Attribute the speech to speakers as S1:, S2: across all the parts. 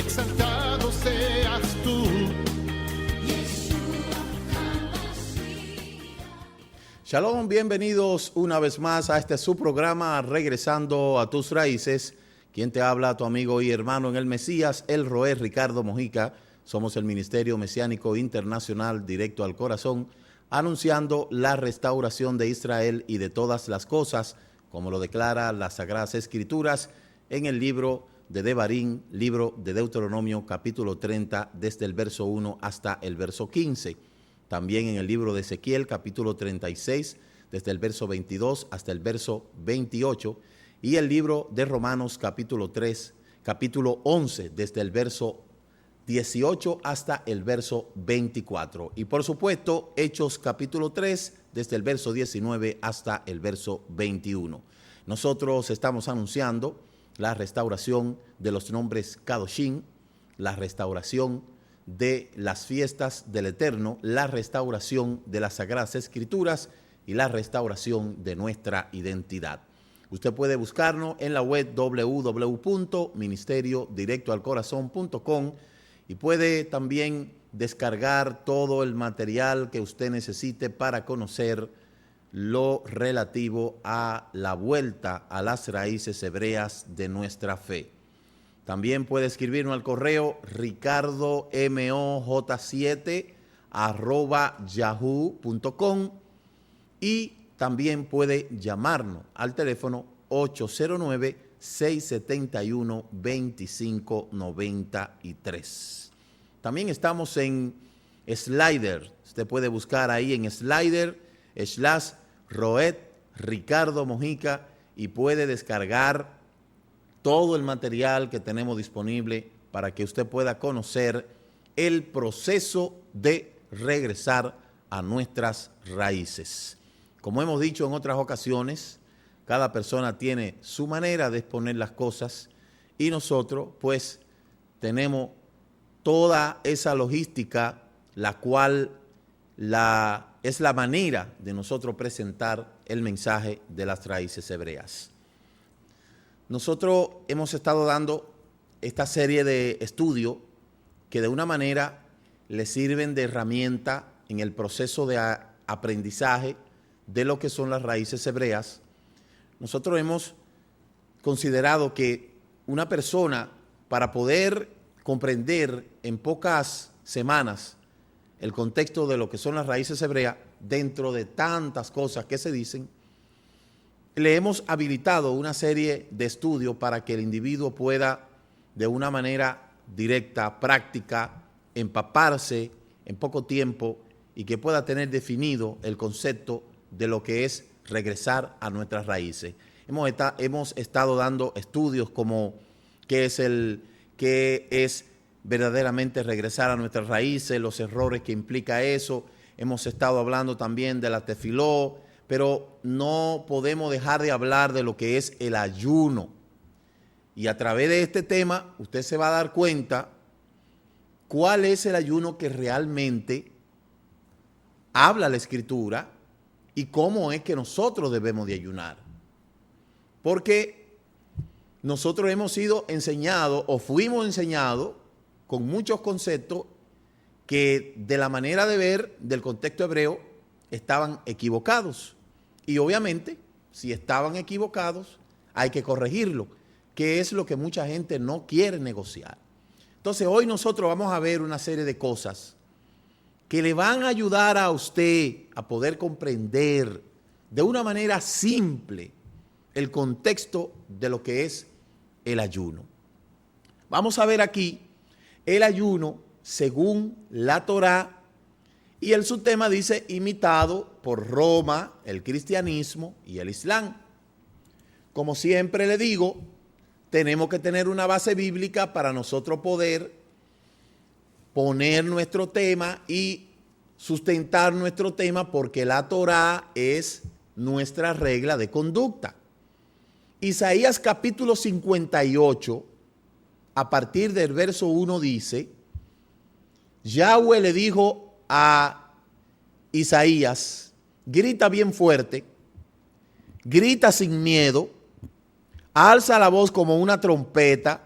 S1: exaltado seas tú.
S2: Shalom, bienvenidos una vez más a este su programa Regresando a tus Raíces. Quien te habla, tu amigo y hermano en el Mesías, el Roé Ricardo Mojica. Somos el Ministerio Mesiánico Internacional Directo al Corazón, anunciando la restauración de Israel y de todas las cosas, como lo declara las Sagradas Escrituras en el libro de Devarim, libro de Deuteronomio, capítulo 30, desde el verso 1 hasta el verso 15. También en el libro de Ezequiel, capítulo 36, desde el verso 22 hasta el verso 28. Y el libro de Romanos, capítulo 3, capítulo 11, desde el verso 18 hasta el verso 24. Y por supuesto, Hechos, capítulo 3, desde el verso 19 hasta el verso 21. Nosotros estamos anunciando la restauración de los nombres Kadoshim, la restauración de las fiestas del Eterno, la restauración de las Sagradas Escrituras y la restauración de nuestra identidad. Usted puede buscarnos en la web www.ministeriodirectoalcorazon.com y puede también descargar todo el material que usted necesite para conocer lo relativo a la vuelta a las raíces hebreas de nuestra fe. También puede escribirnos al correo ricardomoj7@yahoo.com y también puede llamarnos al teléfono 809-671-2593. También estamos en Slider. Usted puede buscar ahí en Slider /Roet Ricardo Mojica y puede descargar todo el material que tenemos disponible para que usted pueda conocer el proceso de regresar a nuestras raíces. Como hemos dicho en otras ocasiones, cada persona tiene su manera de exponer las cosas y nosotros pues tenemos toda esa logística, la cual es la manera de nosotros presentar el mensaje de las raíces hebreas. Nosotros hemos estado dando esta serie de estudios que de una manera le sirven de herramienta en el proceso de aprendizaje de lo que son las raíces hebreas. Nosotros hemos considerado que una persona, para poder comprender en pocas semanas el contexto de lo que son las raíces hebreas, dentro de tantas cosas que se dicen, le hemos habilitado una serie de estudios para que el individuo pueda, de una manera directa, práctica, empaparse en poco tiempo y que pueda tener definido el concepto de lo que es regresar a nuestras raíces. Hemos estado dando estudios como qué es verdaderamente regresar a nuestras raíces, los errores que implica eso. Hemos estado hablando también de la tefiló, pero no podemos dejar de hablar de lo que es el ayuno. Y a través de este tema, usted se va a dar cuenta cuál es el ayuno que realmente habla la Escritura y cómo es que nosotros debemos de ayunar. Porque nosotros hemos sido enseñados o fuimos enseñados con muchos conceptos que de la manera de ver del contexto hebreo estaban equivocados. Y obviamente, si estaban equivocados, hay que corregirlo, que es lo que mucha gente no quiere negociar. Entonces, hoy nosotros vamos a ver una serie de cosas que le van a ayudar a usted a poder comprender de una manera simple el contexto de lo que es el ayuno. Vamos a ver aquí el ayuno según la Torá, y el subtema dice imitado por Roma, el cristianismo y el Islam. Como siempre le digo, tenemos que tener una base bíblica para nosotros poder poner nuestro tema y sustentar nuestro tema, porque la Torá es nuestra regla de conducta. Isaías capítulo 58, a partir del verso 1 dice: Yahweh le dijo a Isaías, grita bien fuerte, grita sin miedo, alza la voz como una trompeta,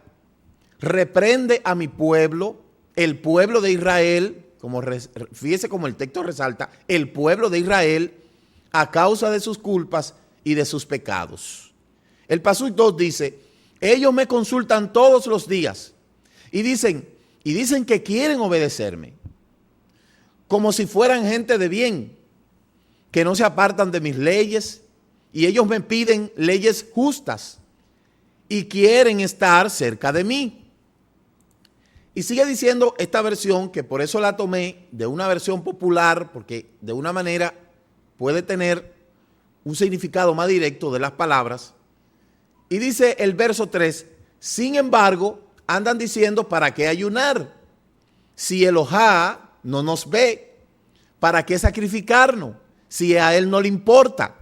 S2: reprende a mi pueblo, el pueblo de Israel, fíjese como el texto resalta, el pueblo de Israel, a causa de sus culpas y de sus pecados. El Pasuk 2 dice, ellos me consultan todos los días y dicen que quieren obedecerme, como si fueran gente de bien, que no se apartan de mis leyes, y ellos me piden leyes justas y quieren estar cerca de mí. Y sigue diciendo esta versión, que por eso la tomé de una versión popular, porque de una manera puede tener un significado más directo de las palabras. Y dice el verso 3, sin embargo, andan diciendo, ¿para qué ayunar? Si Elohá no nos ve, ¿para qué sacrificarnos? Si a él no le importa.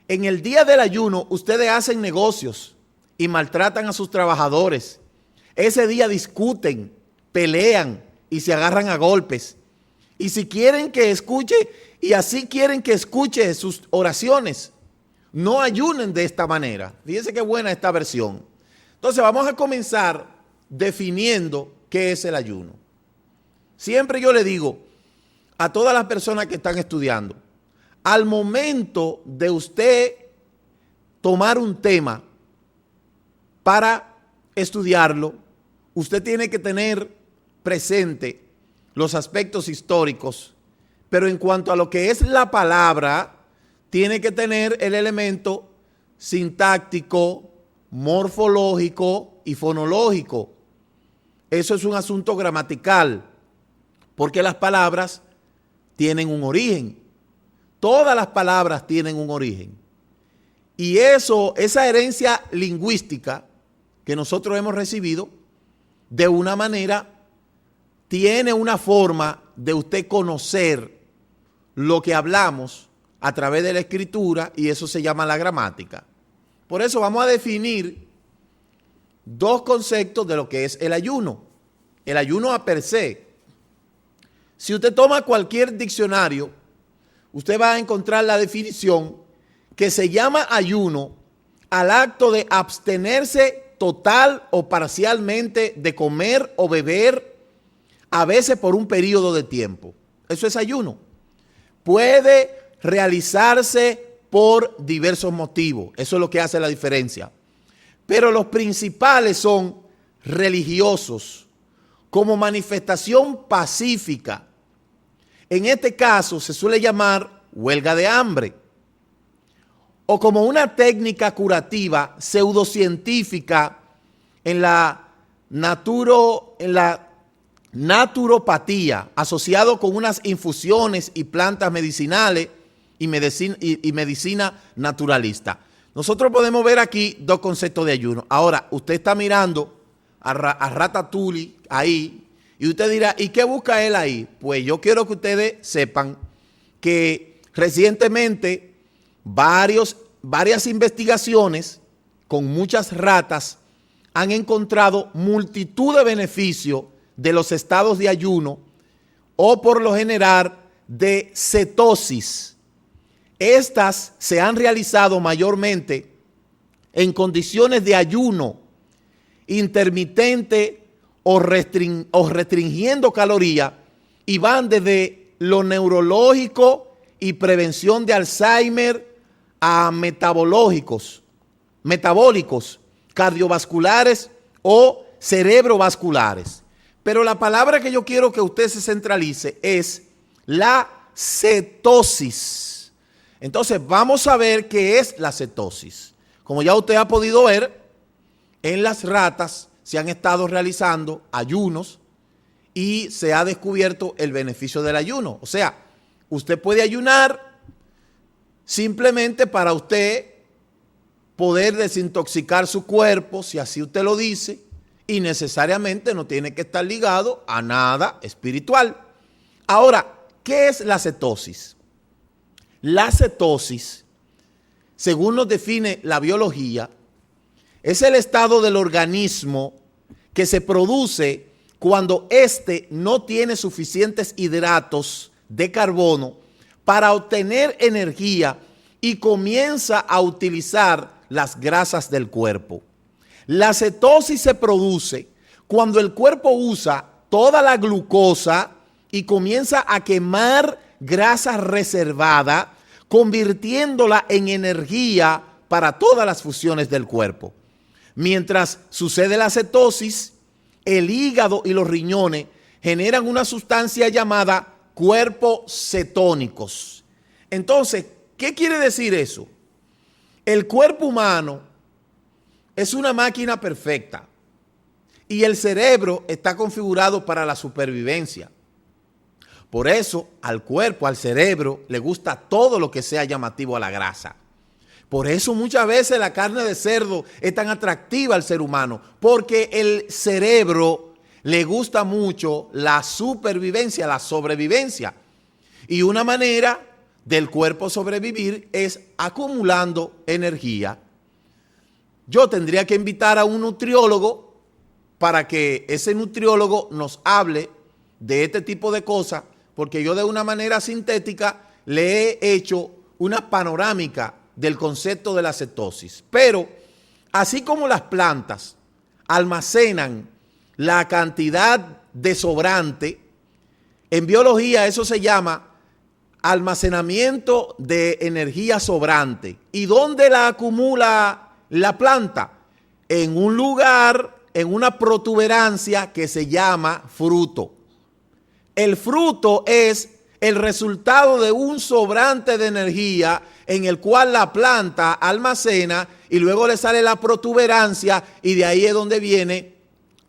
S2: En el día del ayuno, ustedes hacen negocios y maltratan a sus trabajadores. Ese día discuten, pelean y se agarran a golpes. Y si quieren que escuche, y así quieren que escuche sus oraciones, no ayunen de esta manera. Fíjense qué buena esta versión. Entonces vamos a comenzar definiendo qué es el ayuno. Siempre yo le digo a todas las personas que están estudiando, al momento de usted tomar un tema para estudiarlo, usted tiene que tener presente los aspectos históricos, pero en cuanto a lo que es la palabra, tiene que tener el elemento sintáctico, morfológico y fonológico. Eso es un asunto gramatical, porque las palabras tienen un origen. Todas las palabras tienen un origen. Y esa herencia lingüística que nosotros hemos recibido, de una manera, tiene una forma de usted conocer lo que hablamos a través de la escritura, y eso se llama la gramática. Por eso vamos a definir dos conceptos de lo que es el ayuno. El ayuno a per se. Si usted toma cualquier diccionario, usted va a encontrar la definición que se llama ayuno al acto de abstenerse total o parcialmente de comer o beber, a veces por un periodo de tiempo. Eso es ayuno. Puede realizarse por diversos motivos. Eso es lo que hace la diferencia. Pero los principales son religiosos, como manifestación pacífica. En este caso se suele llamar huelga de hambre, o como una técnica curativa pseudocientífica en la naturopatía, asociado con unas infusiones y plantas medicinales y medicina naturalista. Nosotros podemos ver aquí dos conceptos de ayuno. Ahora, usted está mirando a Ratatouille ahí, y usted dirá, ¿y qué busca él ahí? Pues yo quiero que ustedes sepan que recientemente varias investigaciones con muchas ratas han encontrado multitud de beneficios de los estados de ayuno, o por lo general de cetosis. Estas se han realizado mayormente en condiciones de ayuno intermitente o restringiendo calorías, y van desde lo neurológico y prevención de Alzheimer a metabólicos, cardiovasculares o cerebrovasculares. Pero la palabra que yo quiero que usted se centralice es la cetosis. Entonces vamos a ver qué es la cetosis. Como ya usted ha podido ver, en las ratas se han estado realizando ayunos y se ha descubierto el beneficio del ayuno. O sea, usted puede ayunar simplemente para usted poder desintoxicar su cuerpo, si así usted lo dice, y necesariamente no tiene que estar ligado a nada espiritual. Ahora, ¿qué es la cetosis? La cetosis, según nos define la biología, es el estado del organismo que se produce cuando éste no tiene suficientes hidratos de carbono para obtener energía y comienza a utilizar las grasas del cuerpo. La cetosis se produce cuando el cuerpo usa toda la glucosa y comienza a quemar grasa reservada, convirtiéndola en energía para todas las funciones del cuerpo. Mientras sucede la cetosis, el hígado y los riñones generan una sustancia llamada cuerpos cetónicos. Entonces, ¿qué quiere decir eso? El cuerpo humano es una máquina perfecta y el cerebro está configurado para la supervivencia. Por eso, al cuerpo, al cerebro, le gusta todo lo que sea llamativo a la grasa. Por eso muchas veces la carne de cerdo es tan atractiva al ser humano, porque el cerebro le gusta mucho la supervivencia, la sobrevivencia. Y una manera del cuerpo sobrevivir es acumulando energía. Yo tendría que invitar a un nutriólogo para que ese nutriólogo nos hable de este tipo de cosas, porque yo de una manera sintética le he hecho una panorámica del concepto de la cetosis. Pero así como las plantas almacenan la cantidad de sobrante, en biología eso se llama almacenamiento de energía sobrante. ¿Y dónde la acumula la planta? En un lugar, en una protuberancia que se llama fruto. El fruto es el resultado de un sobrante de energía en el cual la planta almacena y luego le sale la protuberancia y de ahí es donde viene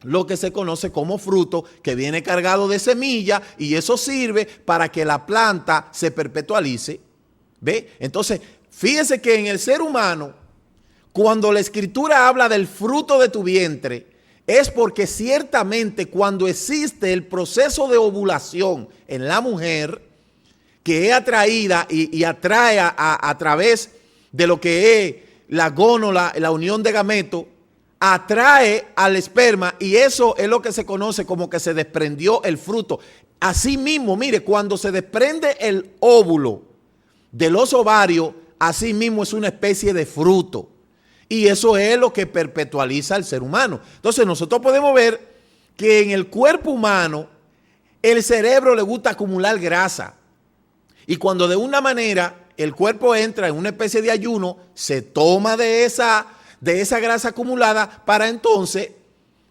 S2: lo que se conoce como fruto, que viene cargado de semilla y eso sirve para que la planta se perpetualice. ¿Ve? Entonces, fíjese que en el ser humano, cuando la Escritura habla del fruto de tu vientre, es porque ciertamente cuando existe el proceso de ovulación en la mujer, que es atraída y atrae a través de lo que es la gónula, la unión de gametos, atrae al esperma y eso es lo que se conoce como que se desprendió el fruto. Así mismo, mire, cuando se desprende el óvulo de los ovarios, así mismo es una especie de fruto. Y eso es lo que perpetualiza al ser humano. Entonces nosotros podemos ver que en el cuerpo humano el cerebro le gusta acumular grasa. Y cuando de una manera el cuerpo entra en una especie de ayuno, se toma de esa grasa acumulada para entonces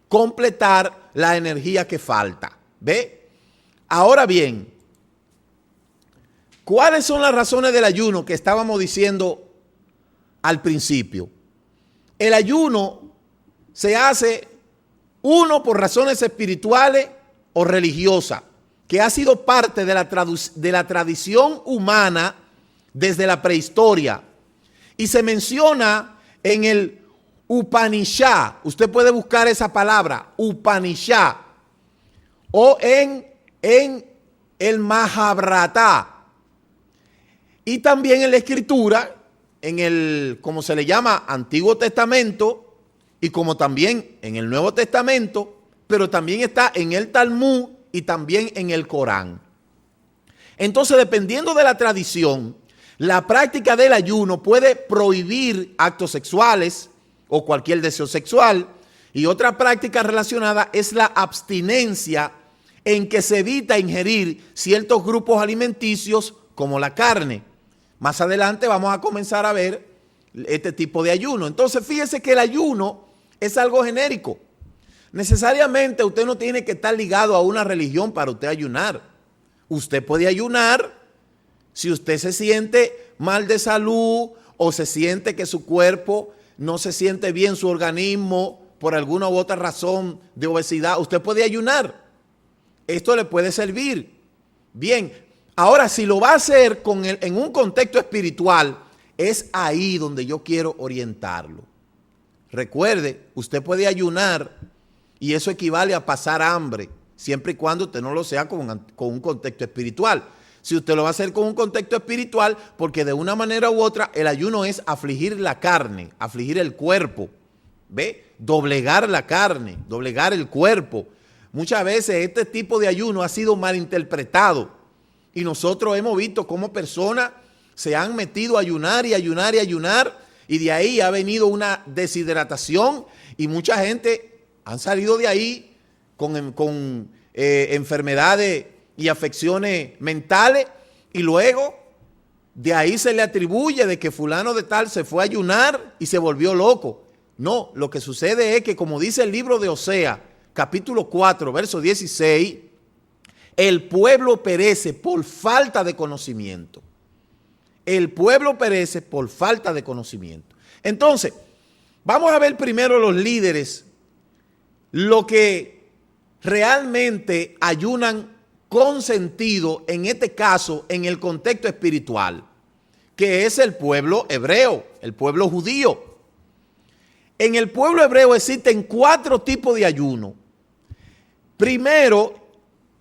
S2: completar la energía que falta. ¿Ve? Ahora bien, ¿cuáles son las razones del ayuno que estábamos diciendo al principio? El ayuno se hace, uno, por razones espirituales o religiosas, que ha sido parte de la tradición humana desde la prehistoria. Y se menciona en el Upanishad, usted puede buscar esa palabra, Upanishad, o en el Mahabharata. Y también en la Escritura, en el, como se le llama, Antiguo Testamento, y como también en el Nuevo Testamento, pero también está en el Talmud y también en el Corán. Entonces, dependiendo de la tradición, la práctica del ayuno puede prohibir actos sexuales o cualquier deseo sexual, y otra práctica relacionada es la abstinencia, en que se evita ingerir ciertos grupos alimenticios como la carne. Más adelante vamos a comenzar a ver este tipo de ayuno. Entonces, fíjese que el ayuno es algo genérico. Necesariamente usted no tiene que estar ligado a una religión para usted ayunar. Usted puede ayunar si usted se siente mal de salud o se siente que su cuerpo no se siente bien, su organismo, por alguna u otra razón de obesidad. Usted puede ayunar. Esto le puede servir. Bien. Ahora, si lo va a hacer en un contexto espiritual, es ahí donde yo quiero orientarlo. Recuerde, usted puede ayunar y eso equivale a pasar hambre, siempre y cuando usted no lo sea con un contexto espiritual. Si usted lo va a hacer con un contexto espiritual, porque de una manera u otra el ayuno es afligir la carne, afligir el cuerpo, ¿ve? Doblegar la carne, doblegar el cuerpo. Muchas veces este tipo de ayuno ha sido malinterpretado. Y nosotros hemos visto cómo personas se han metido a ayunar y ayunar y ayunar, y de ahí ha venido una deshidratación y mucha gente han salido de ahí con enfermedades y afecciones mentales, y luego de ahí se le atribuye de que fulano de tal se fue a ayunar y se volvió loco. No, lo que sucede es que, como dice el libro de Osea, capítulo 4, verso 16, el pueblo perece por falta de conocimiento. El pueblo perece por falta de conocimiento. Entonces, vamos a ver primero los líderes, lo que realmente ayunan con sentido, en este caso, en el contexto espiritual, que es el pueblo hebreo, el pueblo judío. En el pueblo hebreo existen 4 tipos de ayuno. Primero,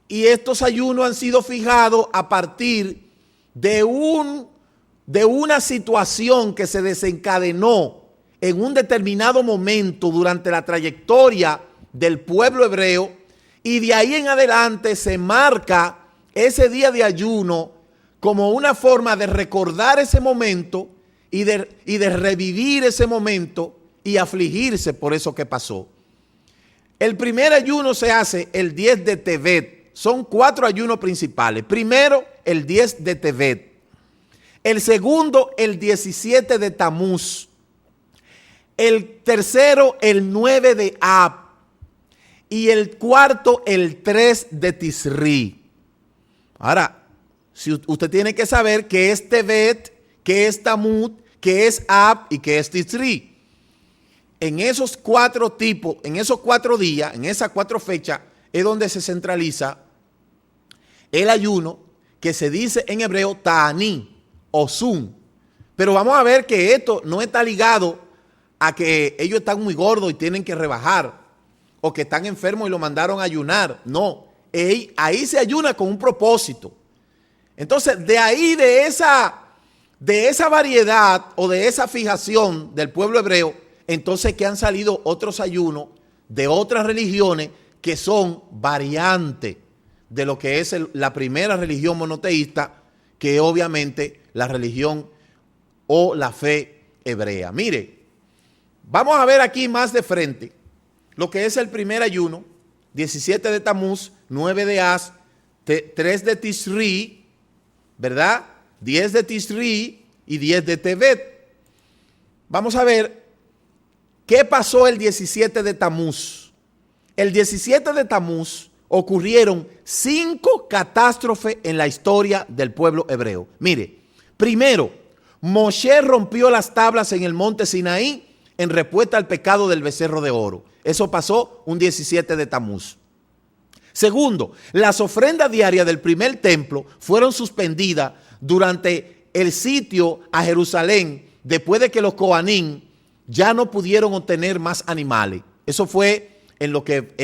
S2: y estos ayunos han sido fijados a partir de una situación que se desencadenó en un determinado momento durante la trayectoria del pueblo hebreo, y de ahí en adelante se marca ese día de ayuno como una forma de recordar ese momento y de revivir ese momento y afligirse por eso que pasó. El primer ayuno se hace el 10 de Tevet. Son 4 ayunos principales. Primero, el 10 de Tevet. El segundo, el 17 de Tamuz. El tercero, el 9 de Ab. Y el cuarto, el 3 de Tisri. Ahora, si usted tiene que saber qué es Tevet, qué es Tamuz, qué es Ab y qué es Tisri. En esos 4 tipos, en esos 4 días, en esas 4 fechas, es donde se centraliza el ayuno que se dice en hebreo Ta'aní o Zum. Pero vamos a ver que esto no está ligado a que ellos están muy gordos y tienen que rebajar, o que están enfermos y lo mandaron a ayunar. No, ahí se ayuna con un propósito. Entonces, de ahí, de esa variedad o de esa fijación del pueblo hebreo, entonces que han salido otros ayunos de otras religiones que son variantes de lo que es la primera religión monoteísta, que es obviamente la religión o la fe hebrea. Mire, vamos a ver aquí más de frente lo que es el primer ayuno: 17 de Tamuz, 9 de Az, 3 de Tisri, ¿verdad? 10 de Tisri y 10 de Tevet. Vamos a ver qué pasó el 17 de Tamuz. El 17 de Tamuz ocurrieron 5 catástrofes en la historia del pueblo hebreo. Mire, primero, Moshe rompió las tablas en el monte Sinaí en respuesta al pecado del becerro de oro. Eso pasó un 17 de Tamuz. Segundo, las ofrendas diarias del primer templo fueron suspendidas durante el sitio a Jerusalén, después de que los Coanín ya no pudieron obtener más animales. Eso fue en lo que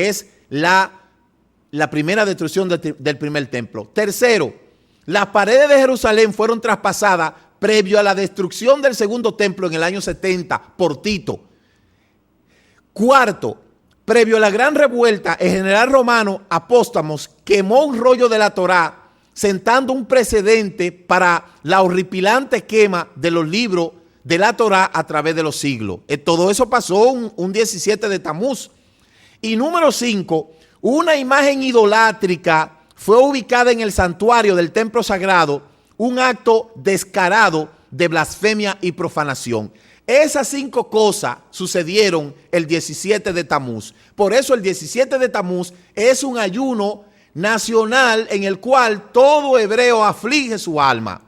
S2: es la primera destrucción del primer templo. Tercero, las paredes de Jerusalén fueron traspasadas previo a la destrucción del segundo templo en el año 70 por Tito. Cuarto, previo a la gran revuelta, el general romano Apóstamos quemó un rollo de la Torá, sentando un precedente para la horripilante quema de los libros de la Torá a través de los siglos. Todo eso pasó un 17 de Tamuz. Y número 5, una imagen idolátrica fue ubicada en el santuario del templo sagrado, un acto descarado de blasfemia y profanación. Esas 5 cosas sucedieron el 17 de Tamuz. Por eso el 17 de Tamuz es un ayuno nacional en el cual todo hebreo aflige su alma.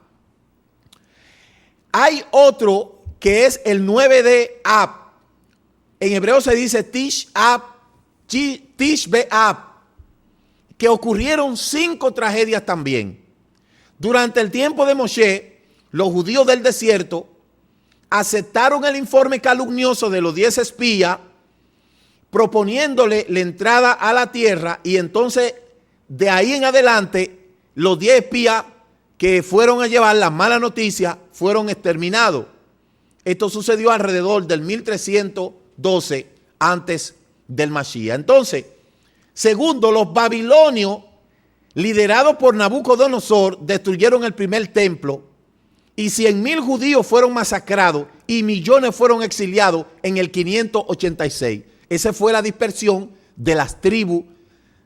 S2: Hay otro que es el 9 de Ab. En hebreo se dice Tish Be'ab, que ocurrieron 5 tragedias también. Durante el tiempo de Moshe, los judíos del desierto aceptaron el informe calumnioso de los 10 espías, proponiéndole la entrada a la tierra, y entonces de ahí en adelante los 10 espías que fueron a llevar las malas noticias fueron exterminados. Esto sucedió alrededor del 1312 antes del Mashiach. Entonces, segundo, los babilonios, liderados por Nabucodonosor, destruyeron el primer templo, y 100,000 judíos fueron masacrados y millones fueron exiliados en el 586. Esa fue la dispersión de las tribus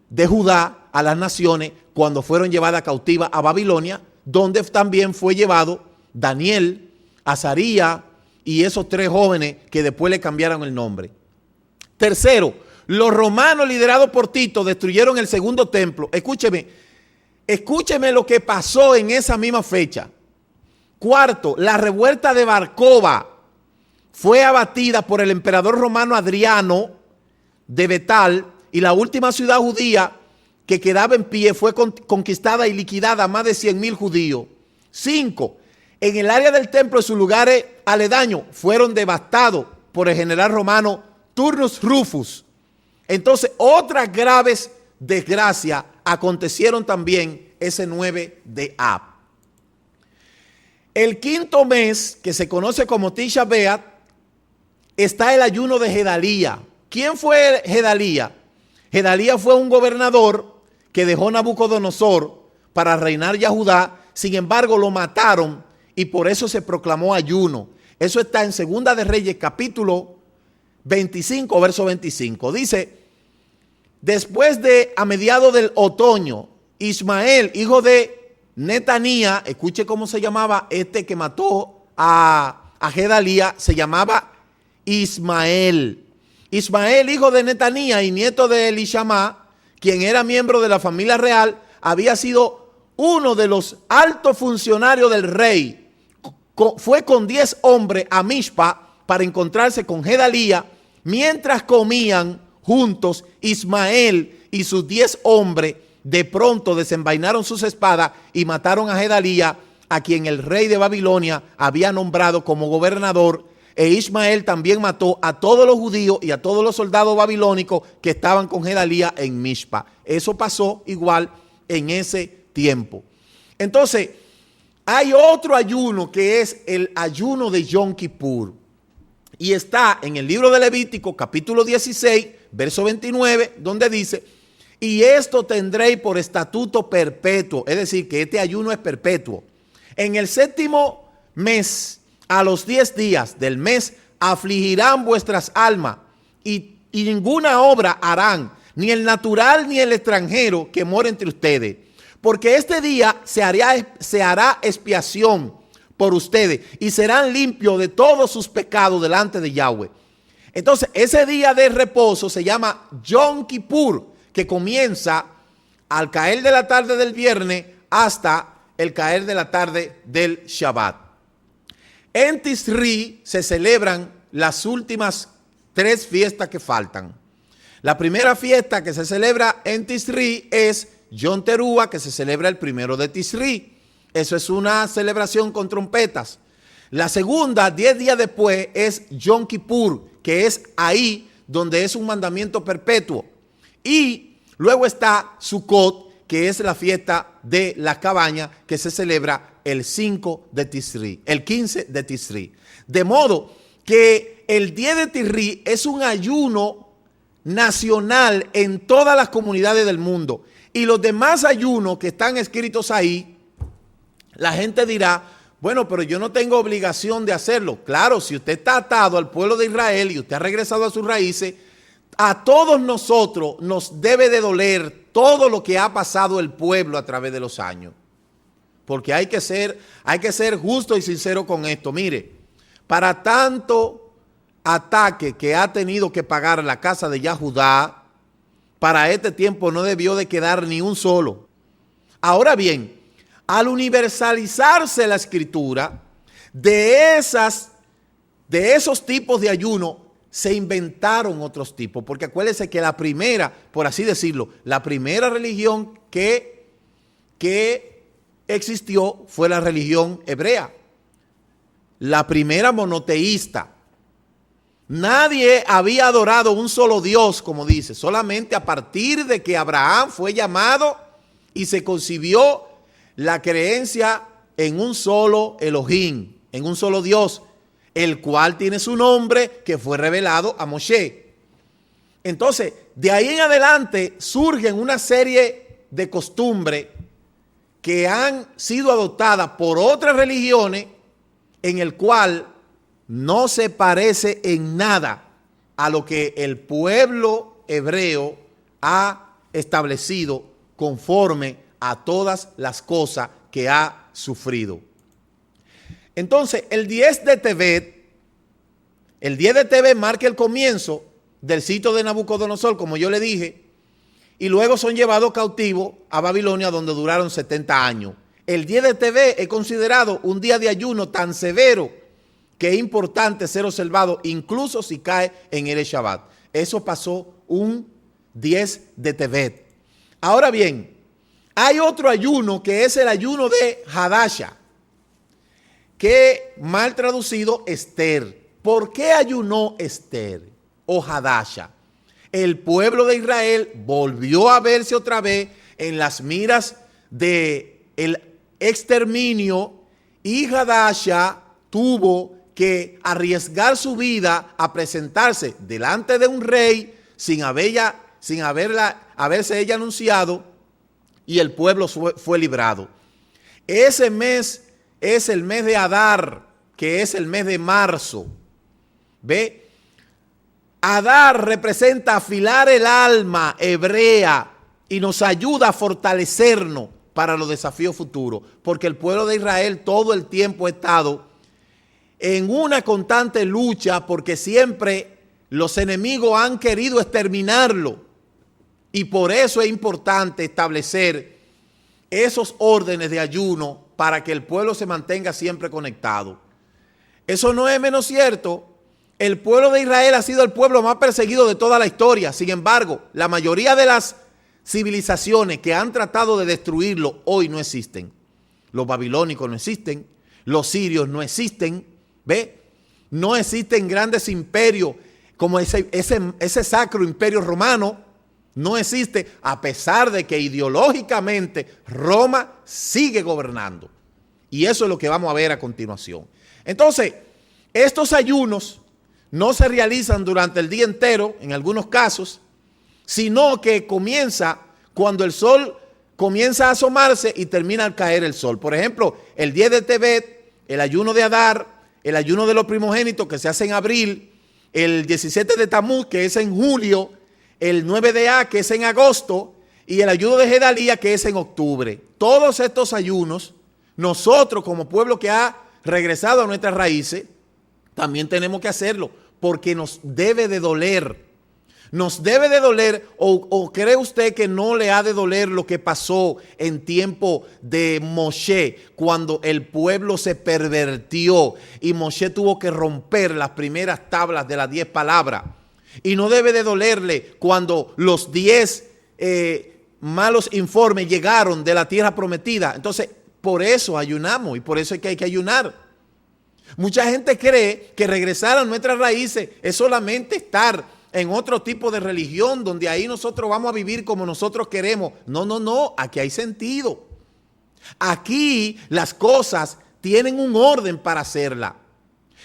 S2: de Judá a las naciones cuando fueron llevadas cautivas a Babilonia, donde también fue llevado Daniel, Azarías y esos 3 jóvenes que después le cambiaron el nombre. Tercero, los romanos liderados por Tito destruyeron el segundo templo. Escúcheme lo que pasó en esa misma fecha. Cuarto, la revuelta de Barcova fue abatida por el emperador romano Adriano de Betal, y la última ciudad judía que quedaba en pie fue conquistada y liquidada a más de 100,000 judíos. 5. En el área del templo y sus lugares aledaños fueron devastados por el general romano Turnus Rufus. Entonces, otras graves desgracias acontecieron también ese 9 de Ab. El quinto mes, que se conoce como Tisha B'Av, está el ayuno de Gedalía. ¿Quién fue Gedalía? Gedalía fue un gobernador que dejó Nabucodonosor para reinar ya Judá. Sin embargo, lo mataron y por eso se proclamó ayuno. Eso está en Segunda de Reyes, capítulo 25, verso 25. Dice: después de a mediados del otoño, Ismael, hijo de Netanía, escuche cómo se llamaba este que mató a Gedalía, se llamaba Ismael. Ismael, hijo de Netanía y nieto de Elishama, quien era miembro de la familia real, había sido uno de los altos funcionarios del rey. Fue con 10 hombres a Mizpa para encontrarse con Gedalía. Mientras comían juntos, Ismael y sus 10 hombres de pronto desenvainaron sus espadas y mataron a Gedalía, a quien el rey de Babilonia había nombrado como gobernador. E Ismael también mató a todos los judíos y a todos los soldados babilónicos que estaban con Gedalía en Mizpa. Eso pasó igual en ese tiempo. Entonces, hay otro ayuno que es el ayuno de Yom Kippur. Y está en el libro de Levítico, capítulo 16, verso 29, donde dice: y esto tendréis por estatuto perpetuo. Es decir, que este ayuno es perpetuo. En el séptimo mes, a los 10 días del mes, afligirán vuestras almas y ninguna obra harán, ni el natural ni el extranjero que mora entre ustedes. Porque este día se hará expiación por ustedes y serán limpios de todos sus pecados delante de Yahweh. Entonces, ese día de reposo se llama Yom Kippur, que comienza al caer de la tarde del viernes hasta el caer de la tarde del Shabbat. En Tisri se celebran las últimas 3 fiestas que faltan. La primera fiesta que se celebra en Tisri es Yom Teruah, que se celebra el 1 de Tisri. Eso es una celebración con trompetas. La segunda, 10 días después, es Yom Kippur, que es ahí donde es un mandamiento perpetuo. Y luego está Sukkot, que es la fiesta de la cabaña, que se celebra el 5 de Tisri, el 15 de Tisri. De modo que el 10 de Tisri es un ayuno nacional en todas las comunidades del mundo. Y los demás ayunos que están escritos ahí, la gente dirá: bueno, pero yo no tengo obligación de hacerlo. Claro, si usted está atado al pueblo de Israel y usted ha regresado a sus raíces, a todos nosotros nos debe de doler todo lo que ha pasado el pueblo a través de los años. Porque hay que ser justo y sincero con esto. Mire, para tanto ataque que ha tenido que pagar la casa de Yahudá, para este tiempo no debió de quedar ni un solo. Ahora bien, al universalizarse la escritura, de esos tipos de ayuno se inventaron otros tipos. Porque acuérdense que la primera, por así decirlo, la primera religión que existió fue la religión hebrea. La primera monoteísta. Nadie había adorado un solo Dios, como dice, solamente a partir de que Abraham fue llamado y se concibió la creencia en un solo Elohim, en un solo Dios, el cual tiene su nombre que fue revelado a Moshe. Entonces, de ahí en adelante surgen una serie de costumbres que han sido adoptadas por otras religiones, en el cual no se parece en nada a lo que el pueblo hebreo ha establecido conforme a todas las cosas que ha sufrido. Entonces, el 10 de Tebet marca el comienzo del sitio de Nabucodonosor, como yo le dije, y luego son llevados cautivos a Babilonia, donde duraron 70 años. El 10 de Tebet es considerado un día de ayuno tan severo que es importante ser observado, incluso si cae en el Shabbat. Eso pasó un 10 de Tebet. Ahora bien, hay otro ayuno que es el ayuno de Hadasha, que mal traducido Esther. ¿Por qué ayunó Esther o Hadasha? El pueblo de Israel volvió a verse otra vez en las miras del exterminio y Hadasha tuvo que arriesgar su vida a presentarse delante de un rey sin haberse ella anunciado, y el pueblo fue librado. Ese mes es el mes de Adar, que es el mes de marzo. ¿Ve? Adar representa afilar el alma hebrea y nos ayuda a fortalecernos para los desafíos futuros, porque el pueblo de Israel todo el tiempo ha estado en una constante lucha, porque siempre los enemigos han querido exterminarlo, y por eso es importante establecer esos órdenes de ayuno para que el pueblo se mantenga siempre conectado. Eso no es menos cierto. El pueblo de Israel ha sido el pueblo más perseguido de toda la historia. Sin embargo, la mayoría de las civilizaciones que han tratado de destruirlo hoy no existen. Los babilónicos no existen, los sirios no existen, ¿ve? No existen grandes imperios como ese sacro imperio romano. No existe, a pesar de que ideológicamente Roma sigue gobernando. Y eso es lo que vamos a ver a continuación. Entonces, estos ayunos no se realizan durante el día entero, en algunos casos, sino que comienza cuando el sol comienza a asomarse y termina al caer el sol. Por ejemplo, el 10 de Tebet, el ayuno de Adar, el ayuno de los primogénitos que se hace en abril, el 17 de Tamuz, que es en julio, el 9 de A, que es en agosto, y el ayuno de Gedalía, que es en octubre. Todos estos ayunos, nosotros como pueblo que ha regresado a nuestras raíces, también tenemos que hacerlo, porque nos debe de doler. Nos debe de doler, o cree usted que no le ha de doler lo que pasó en tiempo de Moshe, cuando el pueblo se pervertió y Moshe tuvo que romper las primeras tablas de las 10 palabras. Y no debe de dolerle cuando los 10 malos informes llegaron de la tierra prometida. Entonces, por eso ayunamos y por eso es que hay que ayunar. Mucha gente cree que regresar a nuestras raíces es solamente estar en otro tipo de religión donde ahí nosotros vamos a vivir como nosotros queremos. No, no, no, aquí hay sentido. Aquí las cosas tienen un orden para hacerla.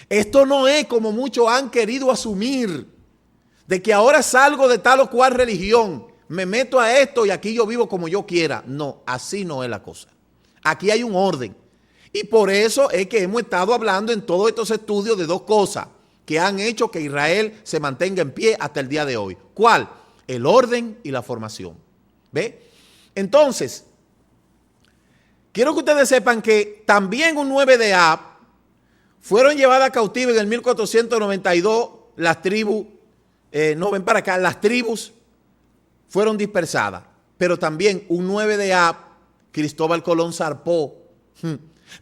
S2: Esto no es como muchos han querido asumir, de que ahora salgo de tal o cual religión, me meto a esto y aquí yo vivo como yo quiera. No, así no es la cosa. Aquí hay un orden. Y por eso es que hemos estado hablando en todos estos estudios de dos cosas que han hecho que Israel se mantenga en pie hasta el día de hoy. ¿Cuál? El orden y la formación. ¿Ve? Entonces, quiero que ustedes sepan que también un 9 de Ab fueron llevadas cautivas en el 1492 las tribus. No ven para acá, las tribus fueron dispersadas, pero también un 9 de Ab, Cristóbal Colón zarpó,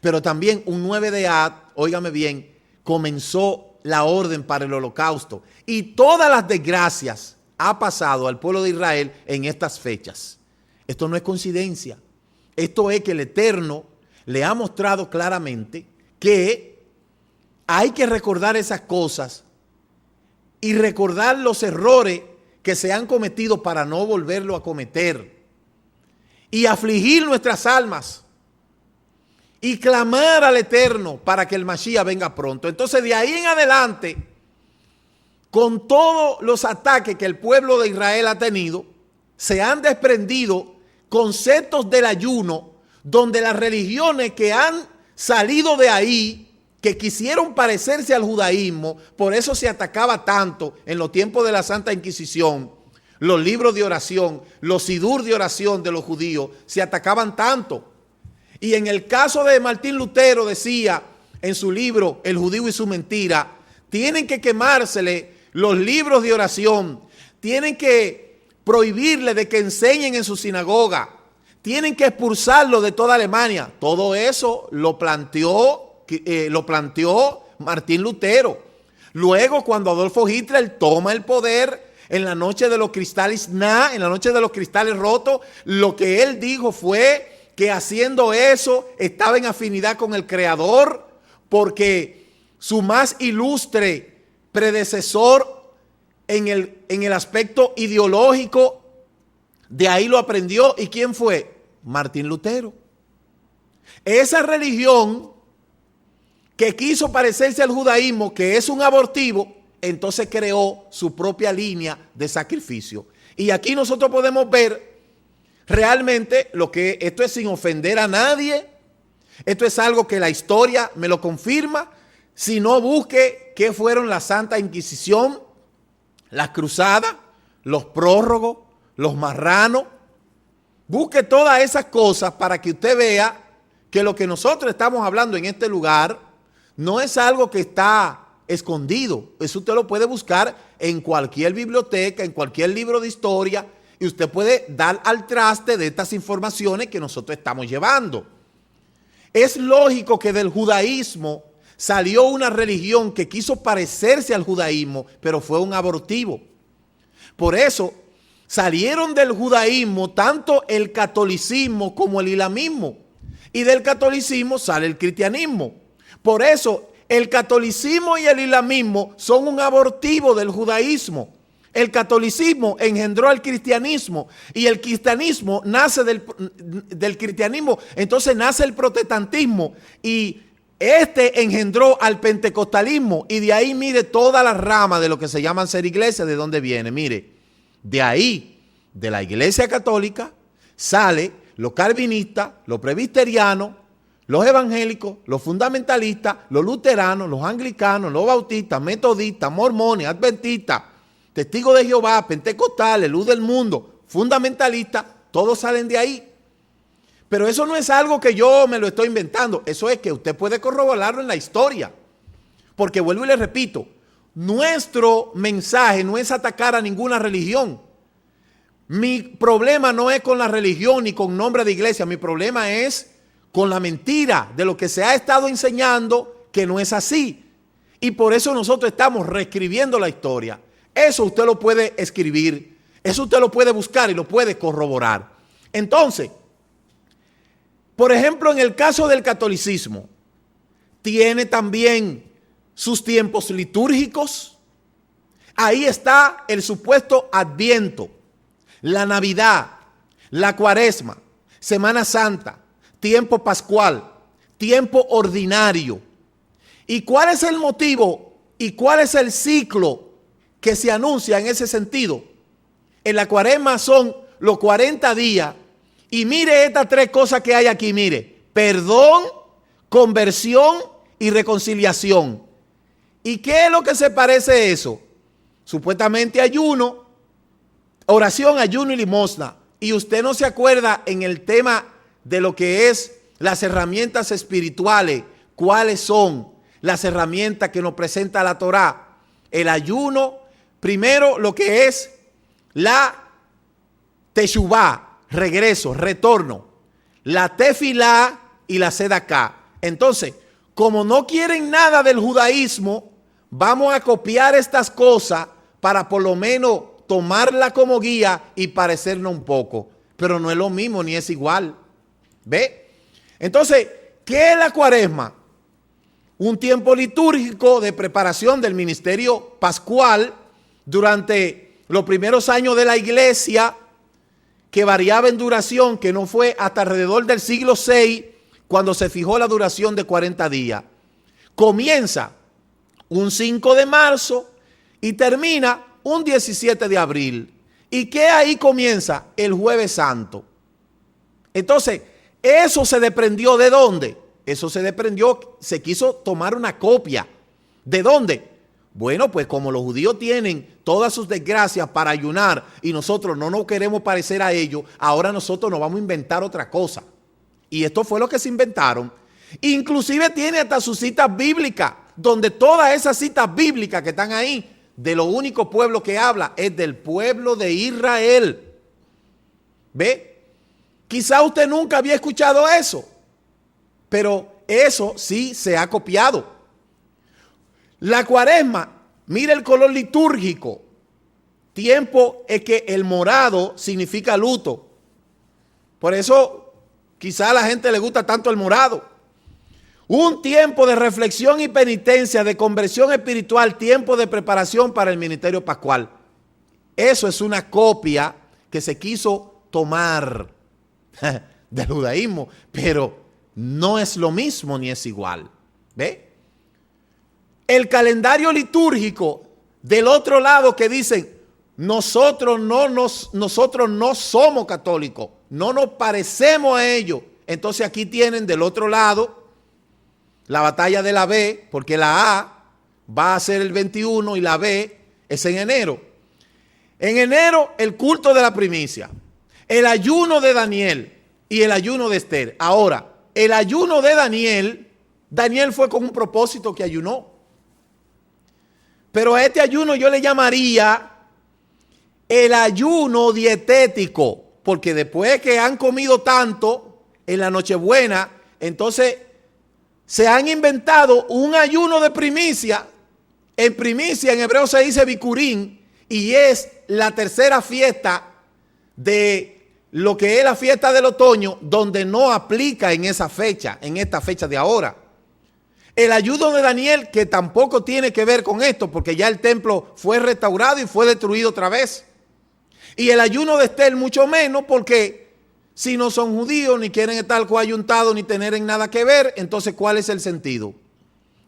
S2: pero también un 9 de Ab, óigame bien, comenzó la orden para el holocausto, y todas las desgracias ha pasado al pueblo de Israel en estas fechas. Esto no es coincidencia, esto es que el Eterno le ha mostrado claramente que hay que recordar esas cosas y recordar los errores que se han cometido para no volverlo a cometer. Y afligir nuestras almas. Y clamar al Eterno para que el Mashiach venga pronto. Entonces de ahí en adelante, con todos los ataques que el pueblo de Israel ha tenido, se han desprendido conceptos del ayuno, donde las religiones que han salido de ahí, que quisieron parecerse al judaísmo, por eso se atacaba tanto en los tiempos de la Santa Inquisición, los libros de oración, los sidur de oración de los judíos se atacaban tanto. Y en el caso de Martín Lutero decía en su libro El judío y su mentira, tienen que quemársele los libros de oración, tienen que prohibirle de que enseñen en su sinagoga, tienen que expulsarlo de toda Alemania. Todo eso lo planteó Martín Lutero. Luego, cuando Adolfo Hitler toma el poder en la noche de los cristales en la noche de los cristales rotos, lo que él dijo fue que haciendo eso estaba en afinidad con el Creador, porque su más ilustre predecesor en el aspecto ideológico, de ahí lo aprendió. ¿Y quién fue? Martín Lutero. Esa religión que quiso parecerse al judaísmo, que es un abortivo, entonces creó su propia línea de sacrificio. Y aquí nosotros podemos ver realmente lo que esto es, sin ofender a nadie. Esto es algo que la historia me lo confirma. Si no, busque qué fueron la Santa Inquisición, las cruzadas, los prórrogos, los marranos. Busque todas esas cosas para que usted vea que lo que nosotros estamos hablando en este lugar no es algo que está escondido. Eso usted lo puede buscar en cualquier biblioteca, en cualquier libro de historia, y usted puede dar al traste de estas informaciones que nosotros estamos llevando. Es lógico que del judaísmo salió una religión que quiso parecerse al judaísmo, pero fue un abortivo. Por eso salieron del judaísmo tanto el catolicismo como el islamismo, y del catolicismo sale el cristianismo. Por eso el catolicismo y el islamismo son un abortivo del judaísmo. El catolicismo engendró al cristianismo, y el cristianismo nace del cristianismo, entonces nace el protestantismo, y este engendró al pentecostalismo, y de ahí mire toda la rama de lo que se llaman ser iglesia, ¿de dónde viene? Mire, de ahí, de la iglesia católica, sale los calvinistas, los presbiterianos, los evangélicos, los fundamentalistas, los luteranos, los anglicanos, los bautistas, metodistas, mormones, adventistas, testigos de Jehová, pentecostales, luz del mundo, fundamentalistas, todos salen de ahí. Pero eso no es algo que yo me lo estoy inventando, eso es que usted puede corroborarlo en la historia. Porque vuelvo y le repito, nuestro mensaje no es atacar a ninguna religión. Mi problema no es con la religión ni con nombre de iglesia, mi problema es con la mentira de lo que se ha estado enseñando, que no es así. Y por eso nosotros estamos reescribiendo la historia. Eso usted lo puede escribir, eso usted lo puede buscar y lo puede corroborar. Entonces, por ejemplo, en el caso del catolicismo, tiene también sus tiempos litúrgicos. Ahí está el supuesto Adviento, la Navidad, la Cuaresma, Semana Santa, tiempo pascual, tiempo ordinario. ¿Y cuál es el motivo y cuál es el ciclo que se anuncia en ese sentido? En la Cuaresma son los 40 días. Y mire estas tres cosas que hay aquí, mire: perdón, conversión y reconciliación. ¿Y qué es lo que se parece a eso? Supuestamente ayuno, oración, ayuno y limosna. Y usted no se acuerda en el tema de lo que es las herramientas espirituales, cuáles son las herramientas que nos presenta la Torá. El ayuno, primero lo que es la teshuvá, regreso, retorno, la tefilá y la sedaká. Entonces, como no quieren nada del judaísmo, vamos a copiar estas cosas para por lo menos tomarla como guía y parecernos un poco. Pero no es lo mismo ni es igual. ¿Ve? Entonces, ¿qué es la Cuaresma? Un tiempo litúrgico de preparación del ministerio pascual durante los primeros años de la iglesia, que variaba en duración, que no fue hasta alrededor del siglo VI cuando se fijó la duración de 40 días. Comienza un 5 de marzo y termina un 17 de abril. ¿Y qué ahí comienza? El Jueves Santo. Entonces, eso se desprendió ¿de dónde? Eso se desprendió, se quiso tomar una copia. ¿De dónde? Bueno, pues como los judíos tienen todas sus desgracias para ayunar y nosotros no nos queremos parecer a ellos, ahora nosotros nos vamos a inventar otra cosa. Y esto fue lo que se inventaron. Inclusive tiene hasta sus citas bíblicas, donde todas esas citas bíblicas que están ahí, de lo único pueblo que habla es del pueblo de Israel. ¿Ve? Quizá usted nunca había escuchado eso, pero eso sí se ha copiado. La cuaresma, mira el color litúrgico. Tiempo es que el morado significa luto. Por eso quizá a la gente le gusta tanto el morado. Un tiempo de reflexión y penitencia, de conversión espiritual, tiempo de preparación para el ministerio pascual. Eso es una copia que se quiso tomar del judaísmo, pero no es lo mismo ni es igual. ¿Ve? El calendario litúrgico del otro lado que dicen, nosotros no somos católicos, no nos parecemos a ellos. Entonces aquí tienen del otro lado la batalla de la B, porque la A va a ser el 21 y la B es en enero. En enero el culto de la primicia, el ayuno de Daniel y el ayuno de Esther. Ahora, el ayuno de Daniel fue con un propósito que ayunó. Pero a este ayuno yo le llamaría el ayuno dietético, porque después que han comido tanto en la Nochebuena, entonces se han inventado un ayuno de primicia. En primicia en hebreo se dice bikurín y es la tercera fiesta de lo que es la fiesta del otoño, donde no aplica en esa fecha, en esta fecha de ahora. El ayuno de Daniel, que tampoco tiene que ver con esto, porque ya el templo fue restaurado y fue destruido otra vez. Y el ayuno de Esther mucho menos, porque si no son judíos, ni quieren estar coayuntados, ni tener en nada que ver, entonces ¿cuál es el sentido?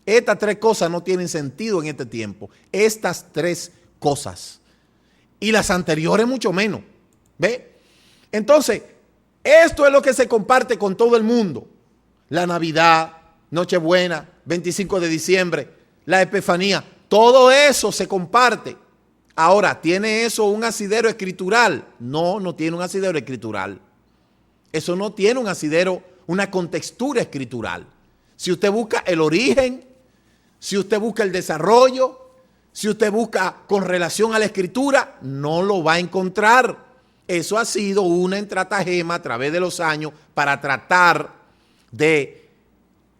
S2: Estas tres cosas no tienen sentido en este tiempo. Estas tres cosas. Y las anteriores mucho menos. ¿Ve? Entonces, esto es lo que se comparte con todo el mundo. La Navidad, Nochebuena, 25 de diciembre, la Epifanía, todo eso se comparte. Ahora, ¿tiene eso un asidero escritural? No, no tiene un asidero escritural. Eso no tiene un asidero, una contextura escritural. Si usted busca el origen, si usted busca el desarrollo, si usted busca con relación a la escritura, no lo va a encontrar. Eso ha sido una estratagema a través de los años para tratar de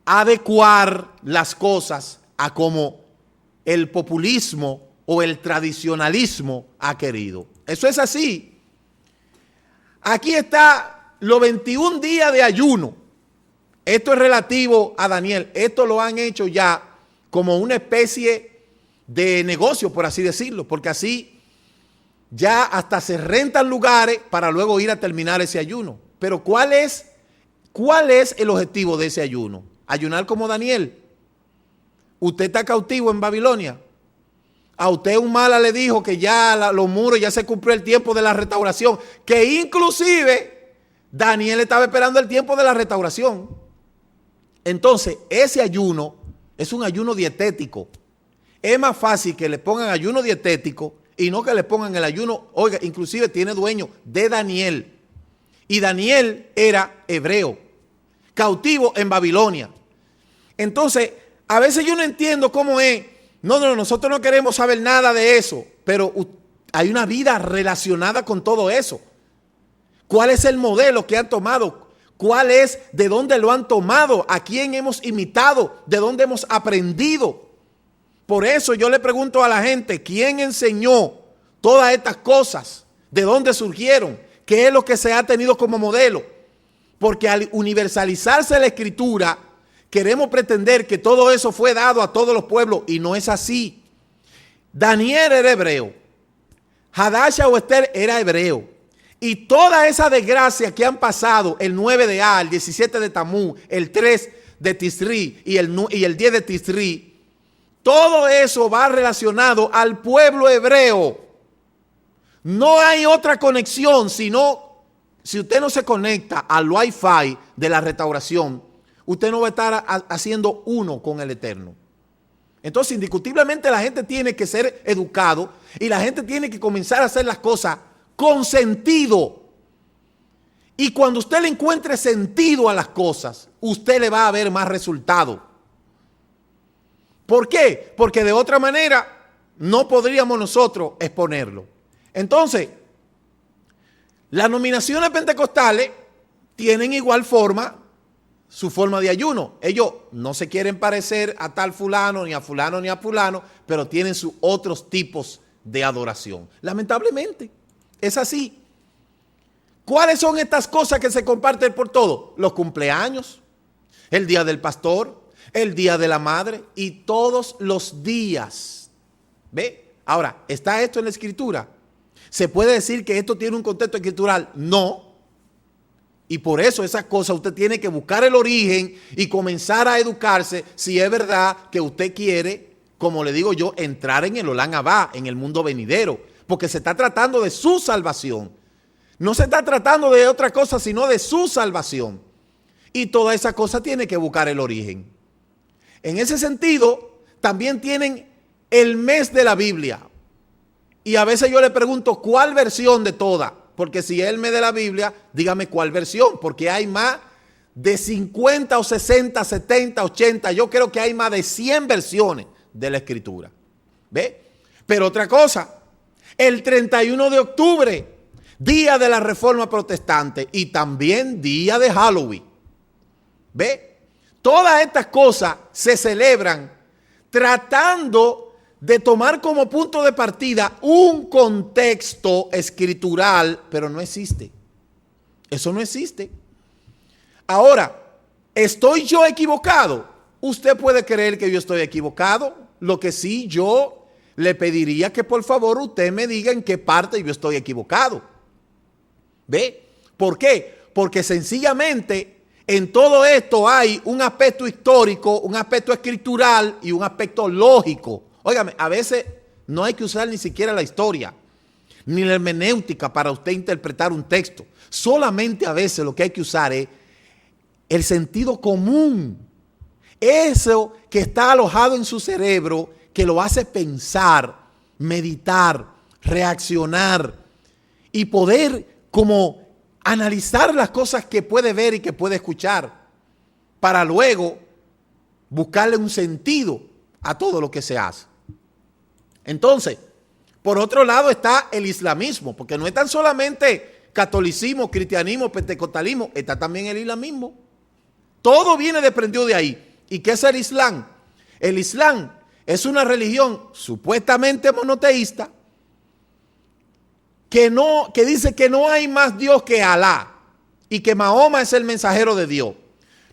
S2: adecuar las cosas a como el populismo o el tradicionalismo ha querido. Eso es así. Aquí está los 21 días de ayuno. Esto es relativo a Daniel. Esto lo han hecho ya como una especie de negocio, por así decirlo, porque así ya hasta se rentan lugares para luego ir a terminar ese ayuno. Pero ¿cuál es el objetivo de ese ayuno? Ayunar como Daniel. Usted está cautivo en Babilonia. A usted un mala le dijo que ya los muros, ya se cumplió el tiempo de la restauración. Que inclusive Daniel estaba esperando el tiempo de la restauración. Entonces, ese ayuno es un ayuno dietético. Es más fácil que le pongan ayuno dietético y no que le pongan el ayuno. Oiga, inclusive tiene dueño de Daniel. Y Daniel era hebreo, cautivo en Babilonia. Entonces, a veces yo no entiendo cómo es. No, nosotros no queremos saber nada de eso, pero hay una vida relacionada con todo eso. ¿Cuál es el modelo que han tomado? ¿Cuál es, de dónde lo han tomado? ¿A quién hemos imitado? ¿De dónde hemos aprendido? Por eso yo le pregunto a la gente, ¿quién enseñó todas estas cosas? ¿De dónde surgieron? ¿Qué es lo que se ha tenido como modelo? Porque al universalizarse la escritura, queremos pretender que todo eso fue dado a todos los pueblos y no es así. Daniel era hebreo. Hadasha o Esther era hebreo. Y toda esa desgracia que han pasado, el 9 de Al, el 17 de Tamuz, el 3 de Tisri y el 10 de Tisri, todo eso va relacionado al pueblo hebreo. No hay otra conexión, sino si usted no se conecta al Wi-Fi de la restauración, usted no va a estar haciendo uno con el Eterno. Entonces, indiscutiblemente la gente tiene que ser educado y la gente tiene que comenzar a hacer las cosas con sentido. Y cuando usted le encuentre sentido a las cosas, usted le va a ver más resultado. ¿Por qué? Porque de otra manera no podríamos nosotros exponerlo. Entonces, las nominaciones pentecostales tienen igual forma su forma de ayuno. Ellos no se quieren parecer a tal fulano, ni a fulano, ni a fulano, pero tienen sus otros tipos de adoración. Lamentablemente, es así. ¿Cuáles son estas cosas que se comparten por todo? Los cumpleaños, el día del pastor, el día de la madre y todos los días. ¿Ve? Ahora, ¿está esto en la escritura? ¿Se puede decir que esto tiene un contexto escritural? No. Y por eso esas cosas usted tiene que buscar el origen y comenzar a educarse si es verdad que usted quiere, como le digo yo, entrar en el Olam Abba, en el mundo venidero. Porque se está tratando de su salvación. No se está tratando de otra cosa, sino de su salvación. Y toda esa cosa tiene que buscar el origen. En ese sentido, también tienen el mes de la Biblia. Y a veces yo le pregunto, ¿cuál versión de todas? Porque si es el mes de la Biblia, dígame cuál versión. Porque hay más de 50 o 60, 70, 80. Yo creo que hay más de 100 versiones de la Escritura. ¿Ve? Pero otra cosa, el 31 de octubre, día de la Reforma Protestante y también día de Halloween. ¿Ve? Todas estas cosas se celebran tratando de tomar como punto de partida un contexto escritural, pero no existe. Eso no existe. Ahora, ¿estoy yo equivocado? Usted puede creer que yo estoy equivocado. Lo que sí yo le pediría que por favor usted me diga en qué parte yo estoy equivocado. ¿Ve? ¿Por qué? Porque sencillamente en todo esto hay un aspecto histórico, un aspecto escritural y un aspecto lógico. Óigame, a veces no hay que usar ni siquiera la historia, ni la hermenéutica para usted interpretar un texto. Solamente a veces lo que hay que usar es el sentido común. Eso que está alojado en su cerebro, que lo hace pensar, meditar, reaccionar y poder como analizar las cosas que puede ver y que puede escuchar para luego buscarle un sentido a todo lo que se hace. Entonces, por otro lado está el islamismo, porque no es tan solamente catolicismo, cristianismo, pentecostalismo, está también el islamismo. Todo viene desprendido de ahí. ¿Y qué es el Islam? El Islam es una religión supuestamente monoteísta que dice que no hay más Dios que Alá y que Mahoma es el mensajero de Dios.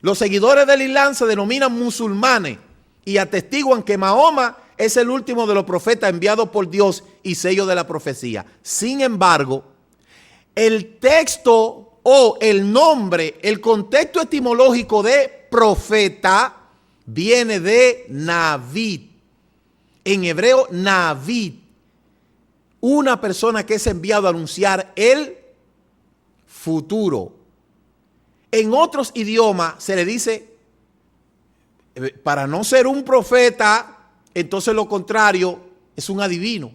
S2: Los seguidores del Islam se denominan musulmanes y atestiguan que Mahoma es el último de los profetas enviados por Dios y sello de la profecía. Sin embargo, el texto o el nombre, el contexto etimológico de profeta viene de Navid. En hebreo, Navid. Una persona que es enviado a anunciar el futuro. En otros idiomas se le dice, para no ser un profeta, entonces lo contrario es un adivino.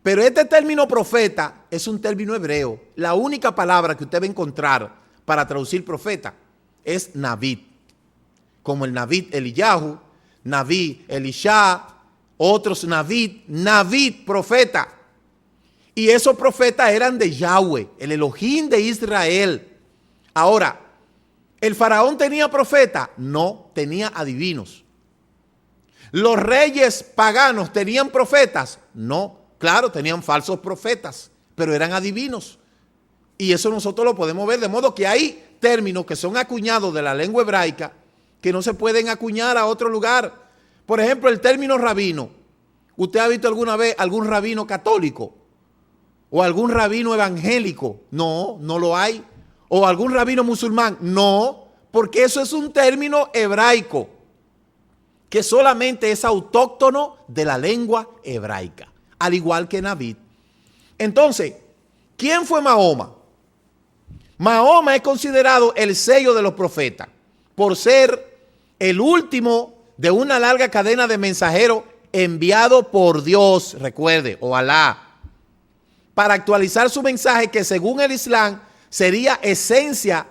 S2: Pero este término profeta es un término hebreo. La única palabra que usted va a encontrar para traducir profeta es Navid. Como el Navid Eliyahu, Navid Elisha, otros Navid profeta. Y esos profetas eran de Yahweh, el Elohim de Israel. Ahora, ¿el faraón tenía profeta? No, tenía adivinos. ¿Los reyes paganos tenían profetas? No, claro, tenían falsos profetas, pero eran adivinos. Y eso nosotros lo podemos ver, de modo que hay términos que son acuñados de la lengua hebraica que no se pueden acuñar a otro lugar. Por ejemplo, el término rabino. ¿Usted ha visto alguna vez algún rabino católico? ¿O algún rabino evangélico? No, no lo hay. ¿O algún rabino musulmán? No, porque eso es un término hebraico que solamente es autóctono de la lengua hebraica, al igual que Navid. Entonces, ¿quién fue Mahoma? Mahoma es considerado el sello de los profetas por ser el último de una larga cadena de mensajeros enviado por Dios, recuerde, o Alá, para actualizar su mensaje que según el Islam sería esencia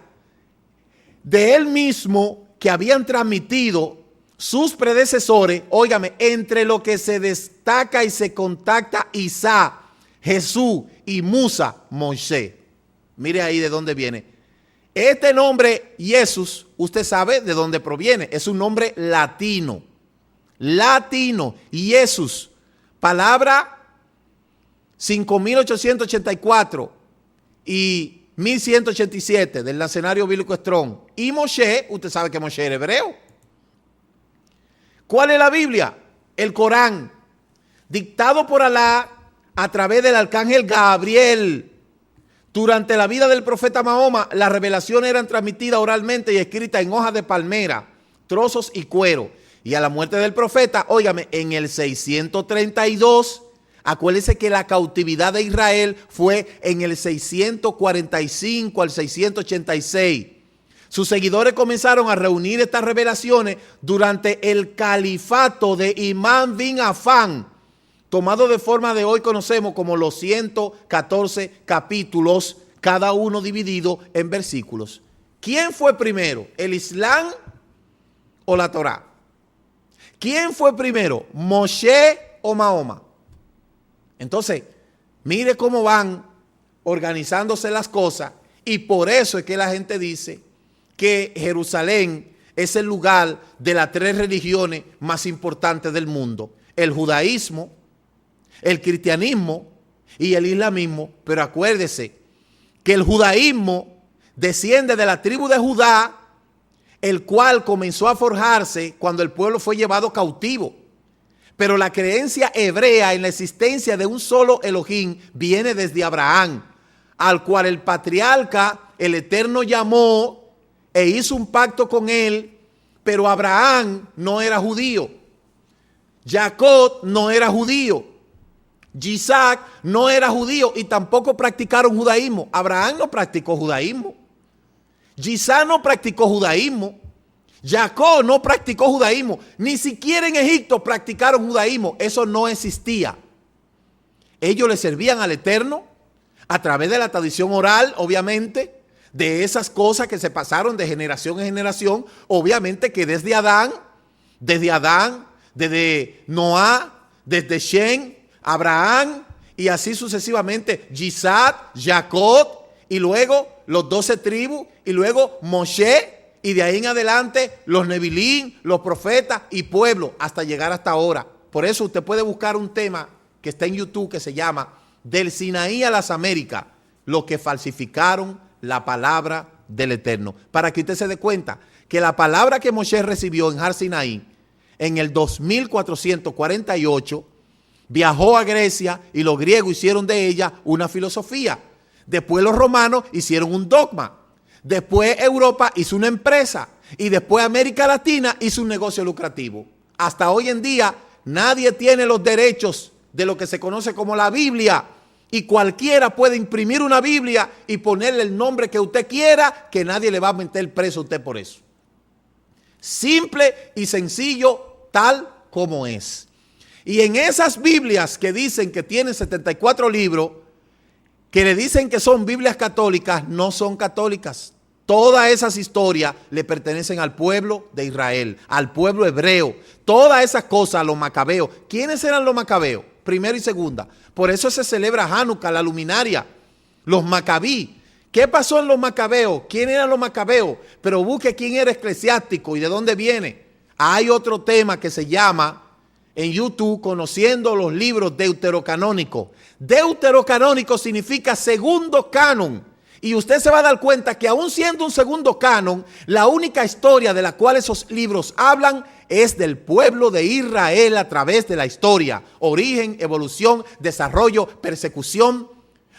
S2: de él mismo que habían transmitido sus predecesores. Óigame, entre lo que se destaca y se contacta Isa, Jesús y Musa, Moisés. Mire ahí de dónde viene. Este nombre, Jesús, usted sabe de dónde proviene. Es un nombre latino. Latino, Jesús. Palabra 5884 y 1187 del Diccionario Bíblico Strong. Y Moshe, usted sabe que Moshe era hebreo. ¿Cuál es la Biblia? El Corán, dictado por Alá a través del arcángel Gabriel. Durante la vida del profeta Mahoma, las revelaciones eran transmitidas oralmente y escritas en hojas de palmera, trozos y cuero. Y a la muerte del profeta, óigame, en el 632, acuérdense que la cautividad de Israel fue en el 645 al 686. Sus seguidores comenzaron a reunir estas revelaciones durante el califato de Imam bin Affan, tomado de forma de hoy conocemos como los 114 capítulos, cada uno dividido en versículos. ¿Quién fue primero, el Islam o la Torá? ¿Quién fue primero, Moshe o Mahoma? Entonces, mire cómo van organizándose las cosas, y por eso es que la gente dice que Jerusalén es el lugar de las tres religiones más importantes del mundo: el judaísmo, el cristianismo y el islamismo. Pero acuérdese que el judaísmo desciende de la tribu de Judá, el cual comenzó a forjarse cuando el pueblo fue llevado cautivo. Pero la creencia hebrea en la existencia de un solo Elohim viene desde Abraham, al cual el patriarca, el Eterno, llamó e hizo un pacto con él. Pero Abraham no era judío, Jacob no era judío, Isaac no era judío y tampoco practicaron judaísmo. Abraham no practicó judaísmo, Isaac no practicó judaísmo, Jacob no practicó judaísmo, ni siquiera en Egipto practicaron judaísmo. Eso no existía. Ellos le servían al Eterno a través de la tradición oral, obviamente, de esas cosas que se pasaron de generación en generación. Obviamente que desde Adán, desde Noah, desde Shem, Abraham y así sucesivamente, Isaac, Jacob y luego los 12 tribus y luego Moshe, y de ahí en adelante los Nebilín, los profetas y pueblo, hasta llegar hasta ahora. Por eso usted puede buscar un tema que está en YouTube que se llama Del Sinaí a las Américas, los que falsificaron la palabra del Eterno, para que usted se dé cuenta que la palabra que Moshe recibió en Har Sinaí en el 2448 viajó a Grecia y los griegos hicieron de ella una filosofía. Después los romanos hicieron un dogma. Después Europa hizo una empresa y después América Latina hizo un negocio lucrativo. Hasta hoy en día nadie tiene los derechos de lo que se conoce como la Biblia, y cualquiera puede imprimir una Biblia y ponerle el nombre que usted quiera, que nadie le va a meter preso a usted por eso. Simple y sencillo, tal como es. Y en esas Biblias que dicen que tienen 74 libros, que le dicen que son Biblias católicas, no son católicas. Todas esas historias le pertenecen al pueblo de Israel, al pueblo hebreo. Todas esas cosas, los macabeos. ¿Quiénes eran los macabeos? Primera y segunda. Por eso se celebra Hanukkah, la luminaria. Los macabí. ¿Qué pasó en los macabeos? ¿Quién eran los macabeos? Pero busque quién era eclesiástico y de dónde viene. Hay otro tema que se llama en YouTube, Conociendo los libros deuterocanónicos. Deuterocanónico significa segundo canon. Y usted se va a dar cuenta que aún siendo un segundo canon, la única historia de la cual esos libros hablan es del pueblo de Israel a través de la historia. Origen, evolución, desarrollo, persecución,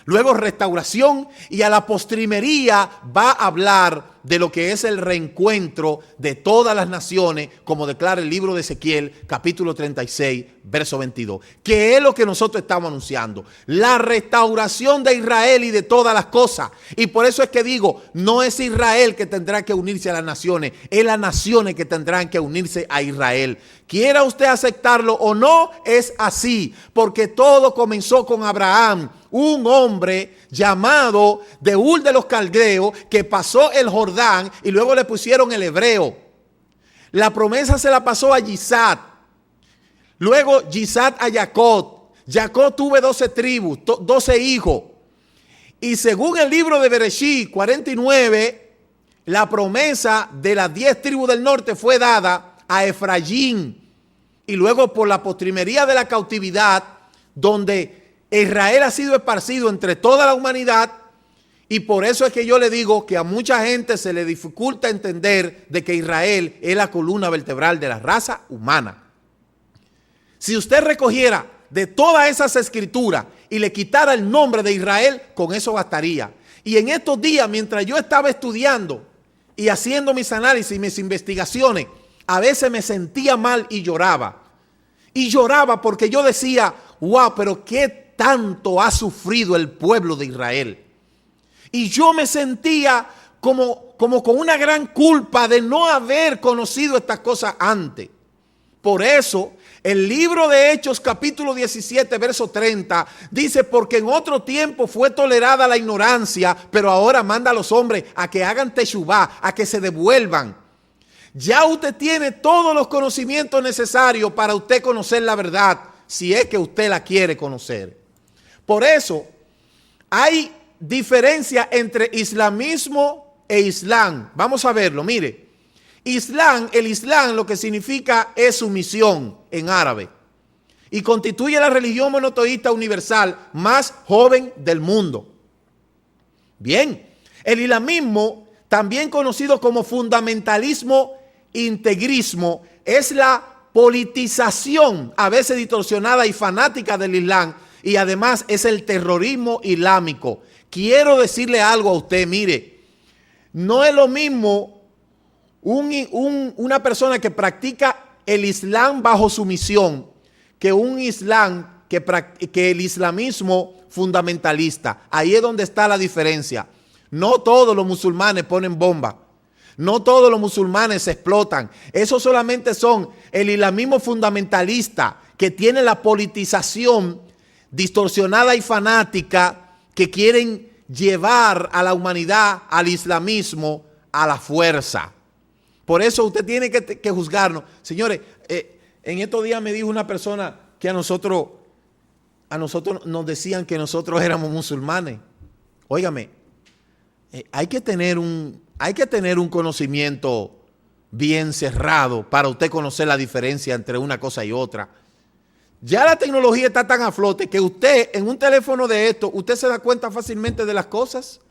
S2: luego restauración, y a la postrimería va a hablar de lo que es el reencuentro de todas las naciones, como declara el libro de Ezequiel, capítulo 36, verso 22. Que es lo que nosotros estamos anunciando. La restauración de Israel y de todas las cosas. Y por eso es que digo, no es Israel que tendrá que unirse a las naciones, es las naciones que tendrán que unirse a Israel. Quiera usted aceptarlo o no, es así, porque todo comenzó con Abraham, un hombre llamado de Ur de los Caldeos que pasó el Jordán y luego le pusieron el hebreo. La promesa se la pasó a Isaac, luego Isaac a Jacob. Jacob tuvo 12 tribus, 12 hijos. Y según el libro de Bereshit 49, la promesa de las 10 tribus del norte fue dada a Efraín. Y luego por la postrimería de la cautividad, donde Israel ha sido esparcido entre toda la humanidad, y por eso es que yo le digo que a mucha gente se le dificulta entender de que Israel es la columna vertebral de la raza humana. Si usted recogiera de todas esas escrituras y le quitara el nombre de Israel, con eso bastaría. Y en estos días, mientras yo estaba estudiando y haciendo mis análisis y mis investigaciones, a veces me sentía mal y lloraba. Y lloraba porque yo decía, wow, pero qué tanto ha sufrido el pueblo de Israel. Y yo me sentía como con una gran culpa de no haber conocido estas cosas antes. Por eso, el libro de Hechos, capítulo 17, verso 30, dice, porque en otro tiempo fue tolerada la ignorancia, pero ahora manda a los hombres a que hagan teshuvá, a que se devuelvan. Ya usted tiene todos los conocimientos necesarios para usted conocer la verdad, si es que usted la quiere conocer. Por eso, hay diferencia entre islamismo e islam. Vamos a verlo, mire. El islam lo que significa es sumisión en árabe. Y constituye la religión monoteísta universal más joven del mundo. Bien, el islamismo, también conocido como fundamentalismo integrismo, es la politización, a veces distorsionada y fanática del Islam, y además es el terrorismo islámico. Quiero decirle algo a usted, mire, no es lo mismo una persona que practica el Islam bajo sumisión que un Islam que el islamismo fundamentalista. Ahí es donde está la diferencia. No todos los musulmanes ponen bomba. No todos los musulmanes se explotan. Esos solamente son el islamismo fundamentalista que tiene la politización distorsionada y fanática que quieren llevar a la humanidad al islamismo a la fuerza. Por eso usted tiene que juzgarnos. Señores, en estos días me dijo una persona que a nosotros nos decían que nosotros éramos musulmanes. Óigame, hay que tener un conocimiento bien cerrado para usted conocer la diferencia entre una cosa y otra. Ya la tecnología está tan a flote que usted en un teléfono de esto, usted se da cuenta fácilmente de las cosas.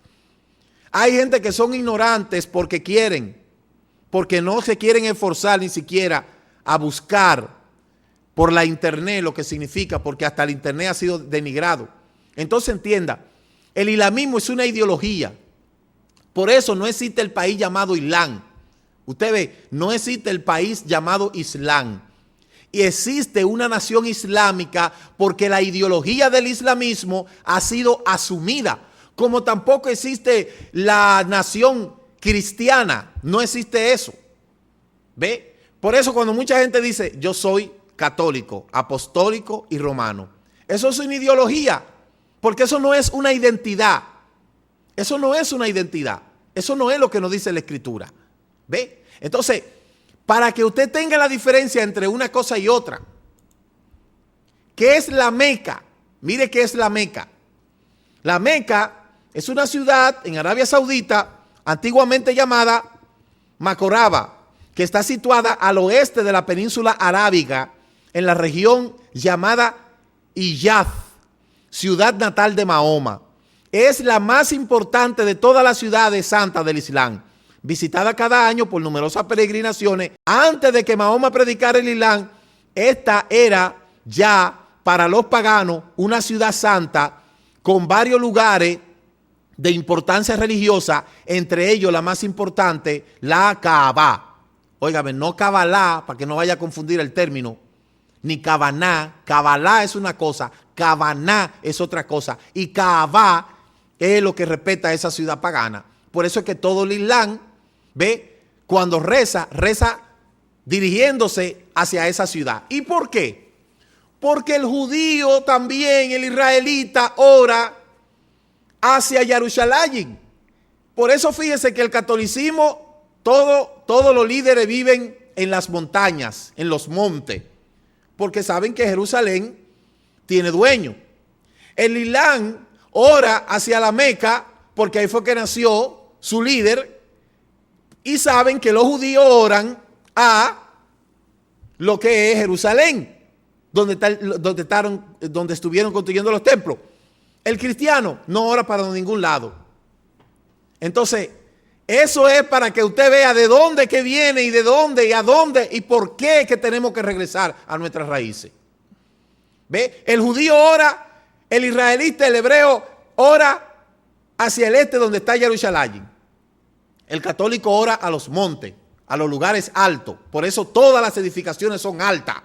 S2: Hay gente que son ignorantes porque quieren, porque no se quieren esforzar ni siquiera a buscar por la internet lo que significa, porque hasta el internet ha sido denigrado. Entonces entienda, el islamismo es una ideología. Por eso no existe el país llamado Islam. Usted ve, no existe el país llamado Islam. Y existe una nación islámica porque la ideología del islamismo ha sido asumida. Como tampoco existe la nación cristiana. No existe eso. ¿Ve? Por eso cuando mucha gente dice, yo soy católico, apostólico y romano. Eso es una ideología. Porque eso no es una identidad. Eso no es una identidad. Eso no es lo que nos dice la Escritura. ¿Ve? Entonces, para que usted tenga la diferencia entre una cosa y otra, ¿qué es la Meca? Mire qué es la Meca. La Meca es una ciudad en Arabia Saudita, antiguamente llamada Macoraba, que está situada al oeste de la península arábiga, en la región llamada Hiyaz, ciudad natal de Mahoma. Es la más importante de todas las ciudades santas del Islam, visitada cada año por numerosas peregrinaciones. Antes de que Mahoma predicara el Islam, esta era ya para los paganos una ciudad santa con varios lugares de importancia religiosa, entre ellos la más importante, la Kaabá. Óigame, no Kabbalah, para que no vaya a confundir el término, ni Kabaná. Kabbalah es una cosa, Kabaná es otra cosa, y Kaabá es lo que respeta esa ciudad pagana. Por eso es que todo el Islam, ve, cuando reza dirigiéndose hacia esa ciudad. ¿Y por qué? Porque el judío también, el israelita, ora hacia Jerusalén. Por eso fíjese que el catolicismo, todos los líderes viven en las montañas, en los montes, porque saben que Jerusalén tiene dueño. El Islam ora hacia la Meca, porque ahí fue que nació su líder, y saben que los judíos oran a lo que es Jerusalén, donde estuvieron construyendo los templos. El cristiano no ora para ningún lado. Entonces, eso es para que usted vea de dónde que viene y de dónde y a dónde y por qué que tenemos que regresar a nuestras raíces. ¿Ve? El judío ora, el israelita, el hebreo ora hacia el este donde está Jerusalén. El católico ora a los montes, a los lugares altos. Por eso todas las edificaciones son altas,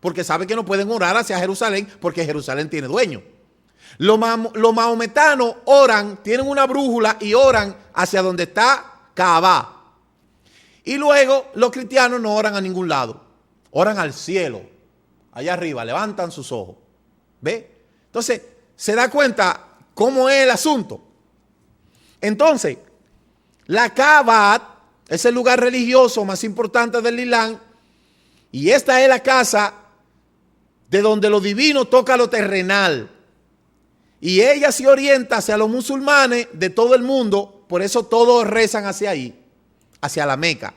S2: porque saben que no pueden orar hacia Jerusalén porque Jerusalén tiene dueño. Los mahometanos oran, tienen una brújula y oran hacia donde está Kaabá. Y luego los cristianos no oran a ningún lado, oran al cielo, allá arriba, levantan sus ojos. ¿Ve? Entonces, se da cuenta cómo es el asunto. Entonces, la Kaabá es el lugar religioso más importante del Islam, y esta es la casa de donde lo divino toca lo terrenal. Y ella se orienta hacia los musulmanes de todo el mundo, por eso todos rezan hacia ahí, hacia la Meca.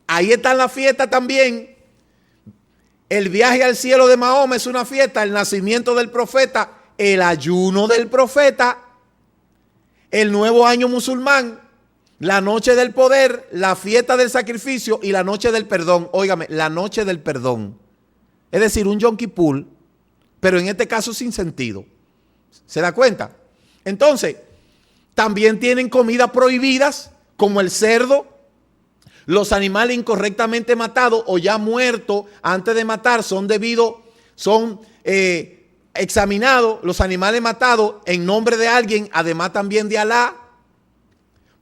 S2: Ahí está la fiesta también. El viaje al cielo de Mahoma es una fiesta, el nacimiento del profeta, el ayuno del profeta, el nuevo año musulmán, la noche del poder, la fiesta del sacrificio y la noche del perdón. Óigame, la noche del perdón. Es decir, un Yom Kippur, pero en este caso sin sentido. ¿Se da cuenta? Entonces, también tienen comidas prohibidas, como el cerdo, los animales incorrectamente matados o ya muertos antes de matar son examinados, los animales matados en nombre de alguien, además también de Alá.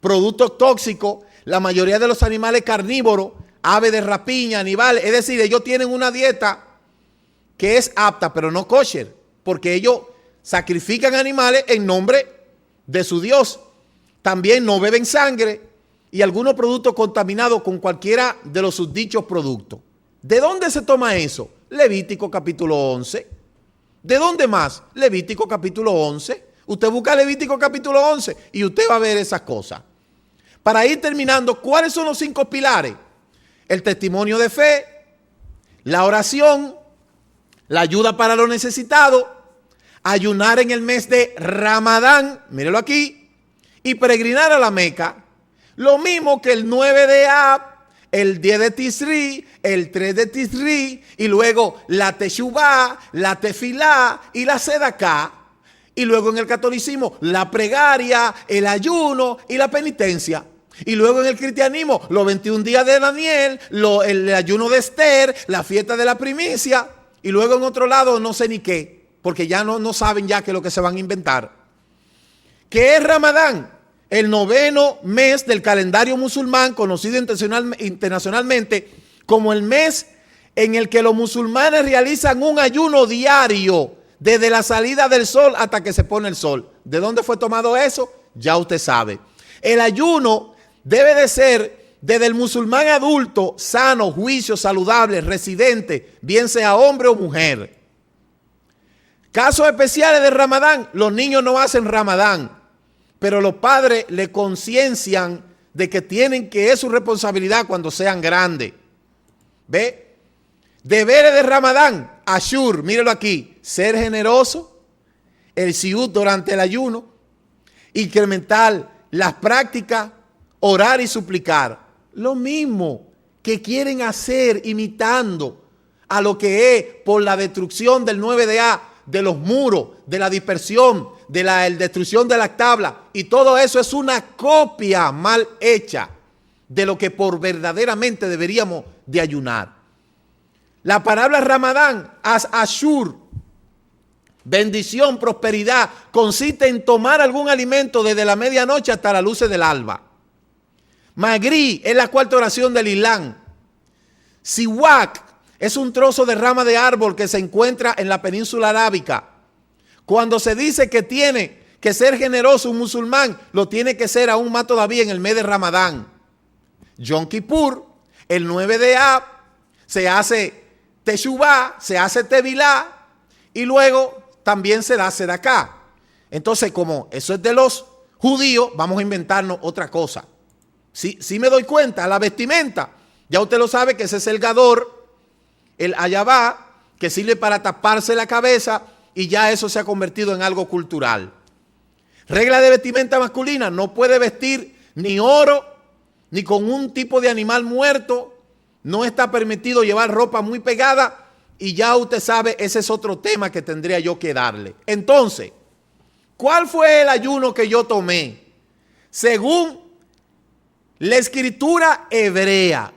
S2: Productos tóxicos, la mayoría de los animales carnívoros, aves de rapiña, animales, es decir, ellos tienen una dieta que es apta, pero no kosher, porque ellos sacrifican animales en nombre de su Dios. También no beben sangre y algunos productos contaminados con cualquiera de los susdichos productos. ¿De dónde se toma eso? Levítico capítulo 11. ¿De dónde más? Levítico capítulo 11. Usted busca Levítico capítulo 11 y usted va a ver esas cosas. Para ir terminando, ¿cuáles son los 5 pilares? El testimonio de fe, la oración, la ayuda para los necesitados, ayunar en el mes de Ramadán, mírelo aquí, y peregrinar a la Meca. Lo mismo que el 9 de Ab, el 10 de Tisri, el 3 de Tisri, y luego la Teshuvá, la Tefilá y la Sedaká. Y luego en el catolicismo, la plegaria, el ayuno y la penitencia. Y luego en el cristianismo, los 21 días de Daniel, el ayuno de Esther, la fiesta de la primicia. Y luego en otro lado, no sé ni qué, porque ya no saben ya qué es lo que se van a inventar. ¿Qué es Ramadán? El 9º mes del calendario musulmán, conocido internacionalmente como el mes en el que los musulmanes realizan un ayuno diario desde la salida del sol hasta que se pone el sol. ¿De dónde fue tomado eso? Ya usted sabe. El ayuno debe de ser desde el musulmán adulto, sano, juicio, saludable, residente, bien sea hombre o mujer. Casos especiales de Ramadán: los niños no hacen Ramadán, pero los padres le conciencian de que es su responsabilidad cuando sean grandes. ¿Ve? Deberes de Ramadán: Ashur, míralo aquí, ser generoso, el siud durante el ayuno, incrementar las prácticas, orar y suplicar. Lo mismo que quieren hacer imitando a lo que es por la destrucción del 9 de A, de los muros, de la dispersión, de la destrucción de la tabla. Y todo eso es una copia mal hecha de lo que por verdaderamente deberíamos de ayunar. La palabra Ramadán, Ashur, bendición, prosperidad, consiste en tomar algún alimento desde la medianoche hasta las luces del alba. Magri es la cuarta oración del Islam. Siwak es un trozo de rama de árbol que se encuentra en la península arábica. Cuando se dice que tiene que ser generoso un musulmán, lo tiene que ser aún más todavía en el mes de Ramadán. Yom Kippur, el 9 de Ab, se hace Teshuvah, se hace Tevilá y luego también se da Sedaká. Entonces, como eso es de los judíos, vamos a inventarnos otra cosa. Sí me doy cuenta, la vestimenta, ya usted lo sabe que ese es el gador, el ayabá, que sirve para taparse la cabeza y ya eso se ha convertido en algo cultural. Regla de vestimenta masculina, no puede vestir ni oro, ni con un tipo de animal muerto, no está permitido llevar ropa muy pegada y ya usted sabe, ese es otro tema que tendría yo que darle. Entonces, ¿cuál fue el ayuno que yo tomé? Según la escritura hebrea,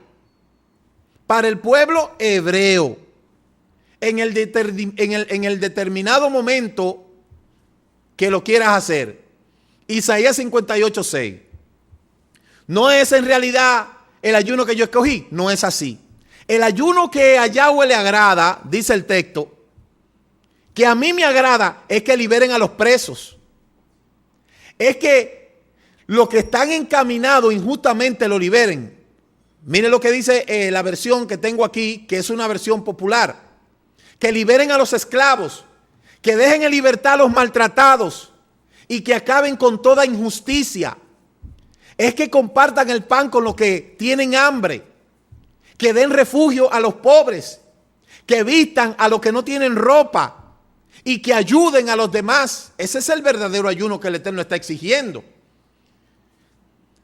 S2: para el pueblo hebreo, en el determinado momento que lo quieras hacer. Isaías 58:6. No es en realidad el ayuno que yo escogí, no es así. El ayuno que a Yahweh le agrada, dice el texto, que a mí me agrada, es que liberen a los presos. Es que los que están encaminados injustamente lo liberen. Miren lo que dice la versión que tengo aquí, que es una versión popular. Que liberen a los esclavos, que dejen en libertad a los maltratados y que acaben con toda injusticia. Es que compartan el pan con los que tienen hambre, que den refugio a los pobres, que vistan a los que no tienen ropa y que ayuden a los demás. Ese es el verdadero ayuno que el Eterno está exigiendo.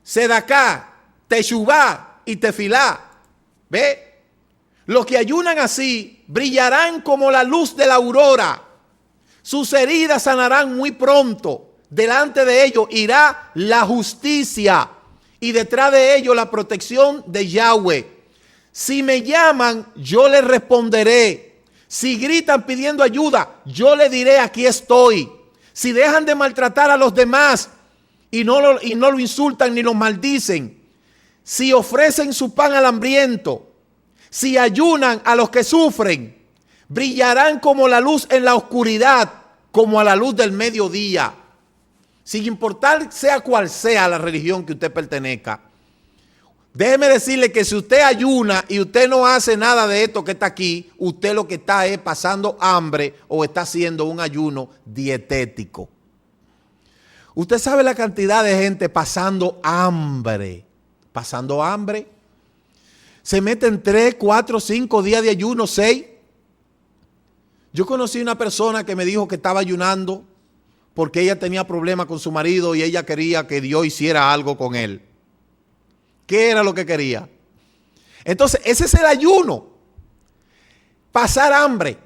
S2: Sedaká, Teshuvah y Tefilá. ¿Ve? Los que ayunan así brillarán como la luz de la aurora. Sus heridas sanarán muy pronto. Delante de ellos irá la justicia y detrás de ellos la protección de Yahweh. Si me llaman, yo les responderé. Si gritan pidiendo ayuda, yo les diré, aquí estoy. Si dejan de maltratar a los demás y no lo insultan ni los maldicen, si ofrecen su pan al hambriento, si ayunan a los que sufren, brillarán como la luz en la oscuridad, como a la luz del mediodía. Sin importar sea cual sea la religión que usted pertenezca. Déjeme decirle que si usted ayuna y usted no hace nada de esto que está aquí, usted lo que está es pasando hambre o está haciendo un ayuno dietético. Usted sabe la cantidad de gente pasando hambre. Pasando hambre. Se meten 3, 4, 5 días de ayuno, 6. Yo conocí una persona que me dijo que estaba ayunando porque ella tenía problemas con su marido y ella quería que Dios hiciera algo con él. ¿Qué era lo que quería? Entonces, ese es el ayuno. Pasar hambre.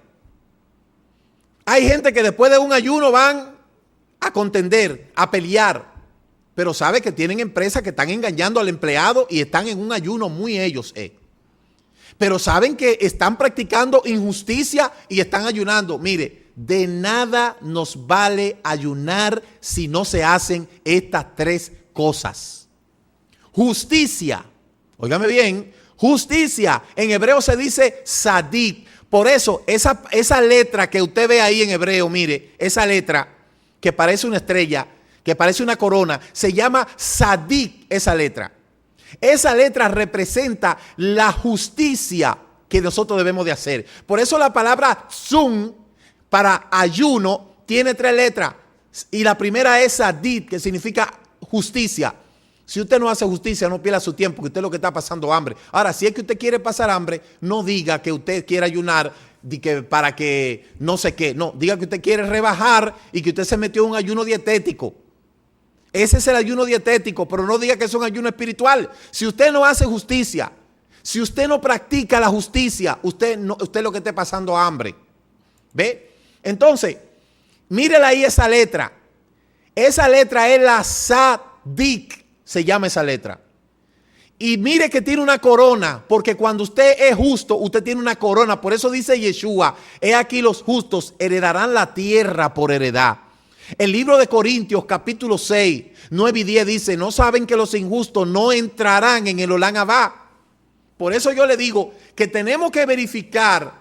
S2: Hay gente que después de un ayuno van a contender, a pelear, pero sabe que tienen empresas que están engañando al empleado y están en un ayuno muy ellos. Pero saben que están practicando injusticia y están ayunando. Mire, de nada nos vale ayunar si no se hacen estas 3 cosas. Justicia, óigame bien, justicia, en hebreo se dice sadik. Por eso, esa letra que usted ve ahí en hebreo, mire, esa letra que parece una estrella, que parece una corona, se llama sadik esa letra. Esa letra representa la justicia que nosotros debemos de hacer. Por eso la palabra tzum para ayuno tiene 3 letras. Y la primera es sadid, que significa justicia. Si usted no hace justicia, no pierda su tiempo, que usted es lo que está pasando hambre. Ahora, si es que usted quiere pasar hambre, no diga que usted quiere ayunar para que no sé qué. No, diga que usted quiere rebajar y que usted se metió en un ayuno dietético. Ese es el ayuno dietético, pero no diga que es un ayuno espiritual. Si usted no hace justicia, si usted no practica la justicia, usted lo que esté pasando hambre. ¿Ve? Entonces, mírela ahí esa letra. Esa letra es la Sadik, se llama esa letra. Y mire que tiene una corona, porque cuando usted es justo, usted tiene una corona. Por eso dice Yeshua, he aquí los justos heredarán la tierra por heredad. El libro de Corintios, capítulo 6, 9 y 10 dice, no saben que los injustos no entrarán en el Olán Abá. Por eso yo le digo que tenemos que verificar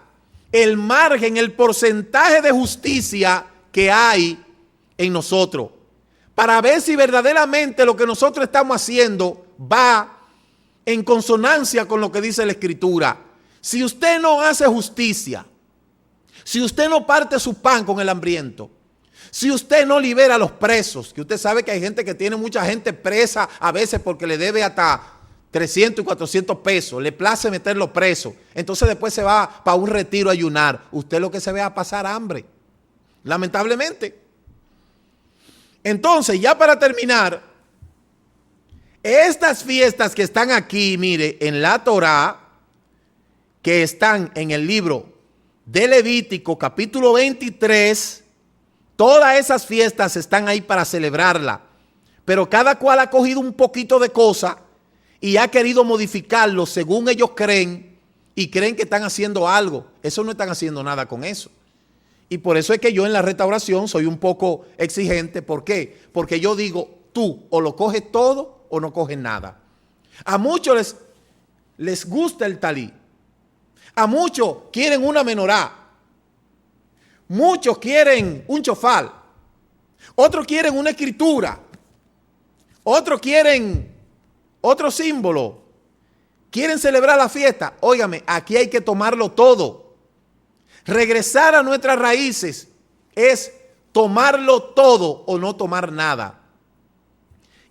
S2: el margen, el porcentaje de justicia que hay en nosotros, para ver si verdaderamente lo que nosotros estamos haciendo va en consonancia con lo que dice la Escritura. Si usted no hace justicia, si usted no parte su pan con el hambriento, si usted no libera a los presos, que usted sabe que hay gente que tiene mucha gente presa a veces porque le debe hasta 300 y 400 pesos, le place meterlo preso, entonces después se va para un retiro a ayunar, usted lo que se ve a pasar hambre, lamentablemente. Entonces, ya para terminar, estas fiestas que están aquí, mire, en la Torá, que están en el libro de Levítico, capítulo 23, todas esas fiestas están ahí para celebrarla, pero cada cual ha cogido un poquito de cosa y ha querido modificarlo según ellos creen y creen que están haciendo algo. Eso no están haciendo nada con eso. Y por eso es que yo en la restauración soy un poco exigente. ¿Por qué? Porque yo digo, tú o lo coges todo o no coges nada. A muchos les gusta el talí. A muchos quieren una menorá. Muchos quieren un chofal. Otros quieren una escritura. Otros quieren otro símbolo. Quieren celebrar la fiesta. Óigame, aquí hay que tomarlo todo. Regresar a nuestras raíces es tomarlo todo o no tomar nada.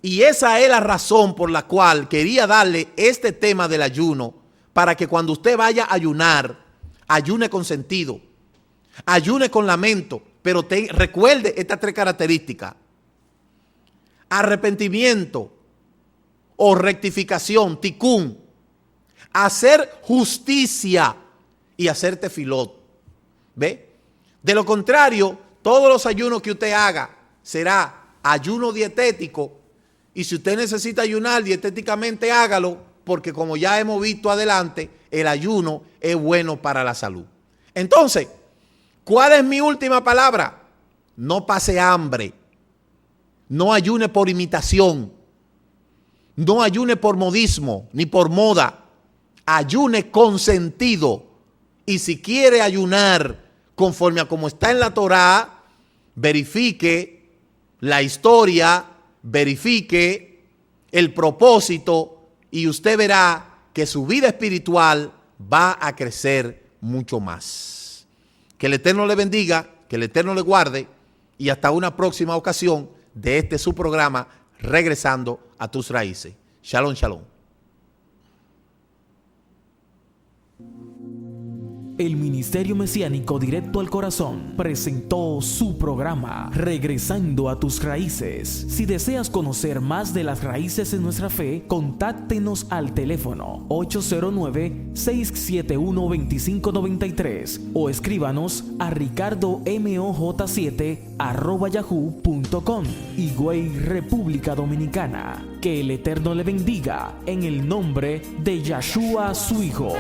S2: Y esa es la razón por la cual quería darle este tema del ayuno, para que cuando usted vaya a ayunar, ayune con sentido, ayune con lamento, pero recuerde estas tres características: arrepentimiento o rectificación, tikkun, hacer justicia y hacer tefilot. ¿Ve? De lo contrario, todos los ayunos que usted haga será ayuno dietético, y si usted necesita ayunar dietéticamente, hágalo, porque como ya hemos visto adelante, el ayuno es bueno para la salud. Entonces, ¿cuál es mi última palabra? No pase hambre, no ayune por imitación, no ayune por modismo ni por moda, ayune con sentido. Y si quiere ayunar conforme a como está en la Torá, verifique la historia, verifique el propósito, y usted verá que su vida espiritual va a crecer mucho más. Que el Eterno le bendiga, que el Eterno le guarde, y hasta una próxima ocasión de este su programa, Regresando a tus Raíces. Shalom, shalom.
S3: El Ministerio Mesiánico Directo al Corazón presentó su programa Regresando a tus Raíces. Si deseas conocer más de las raíces de nuestra fe, contáctenos al teléfono 809-671-2593 o escríbanos a ricardomoj7@yahoo.com. Higüey, República Dominicana. Que el Eterno le bendiga en el nombre de Yeshua, su Hijo.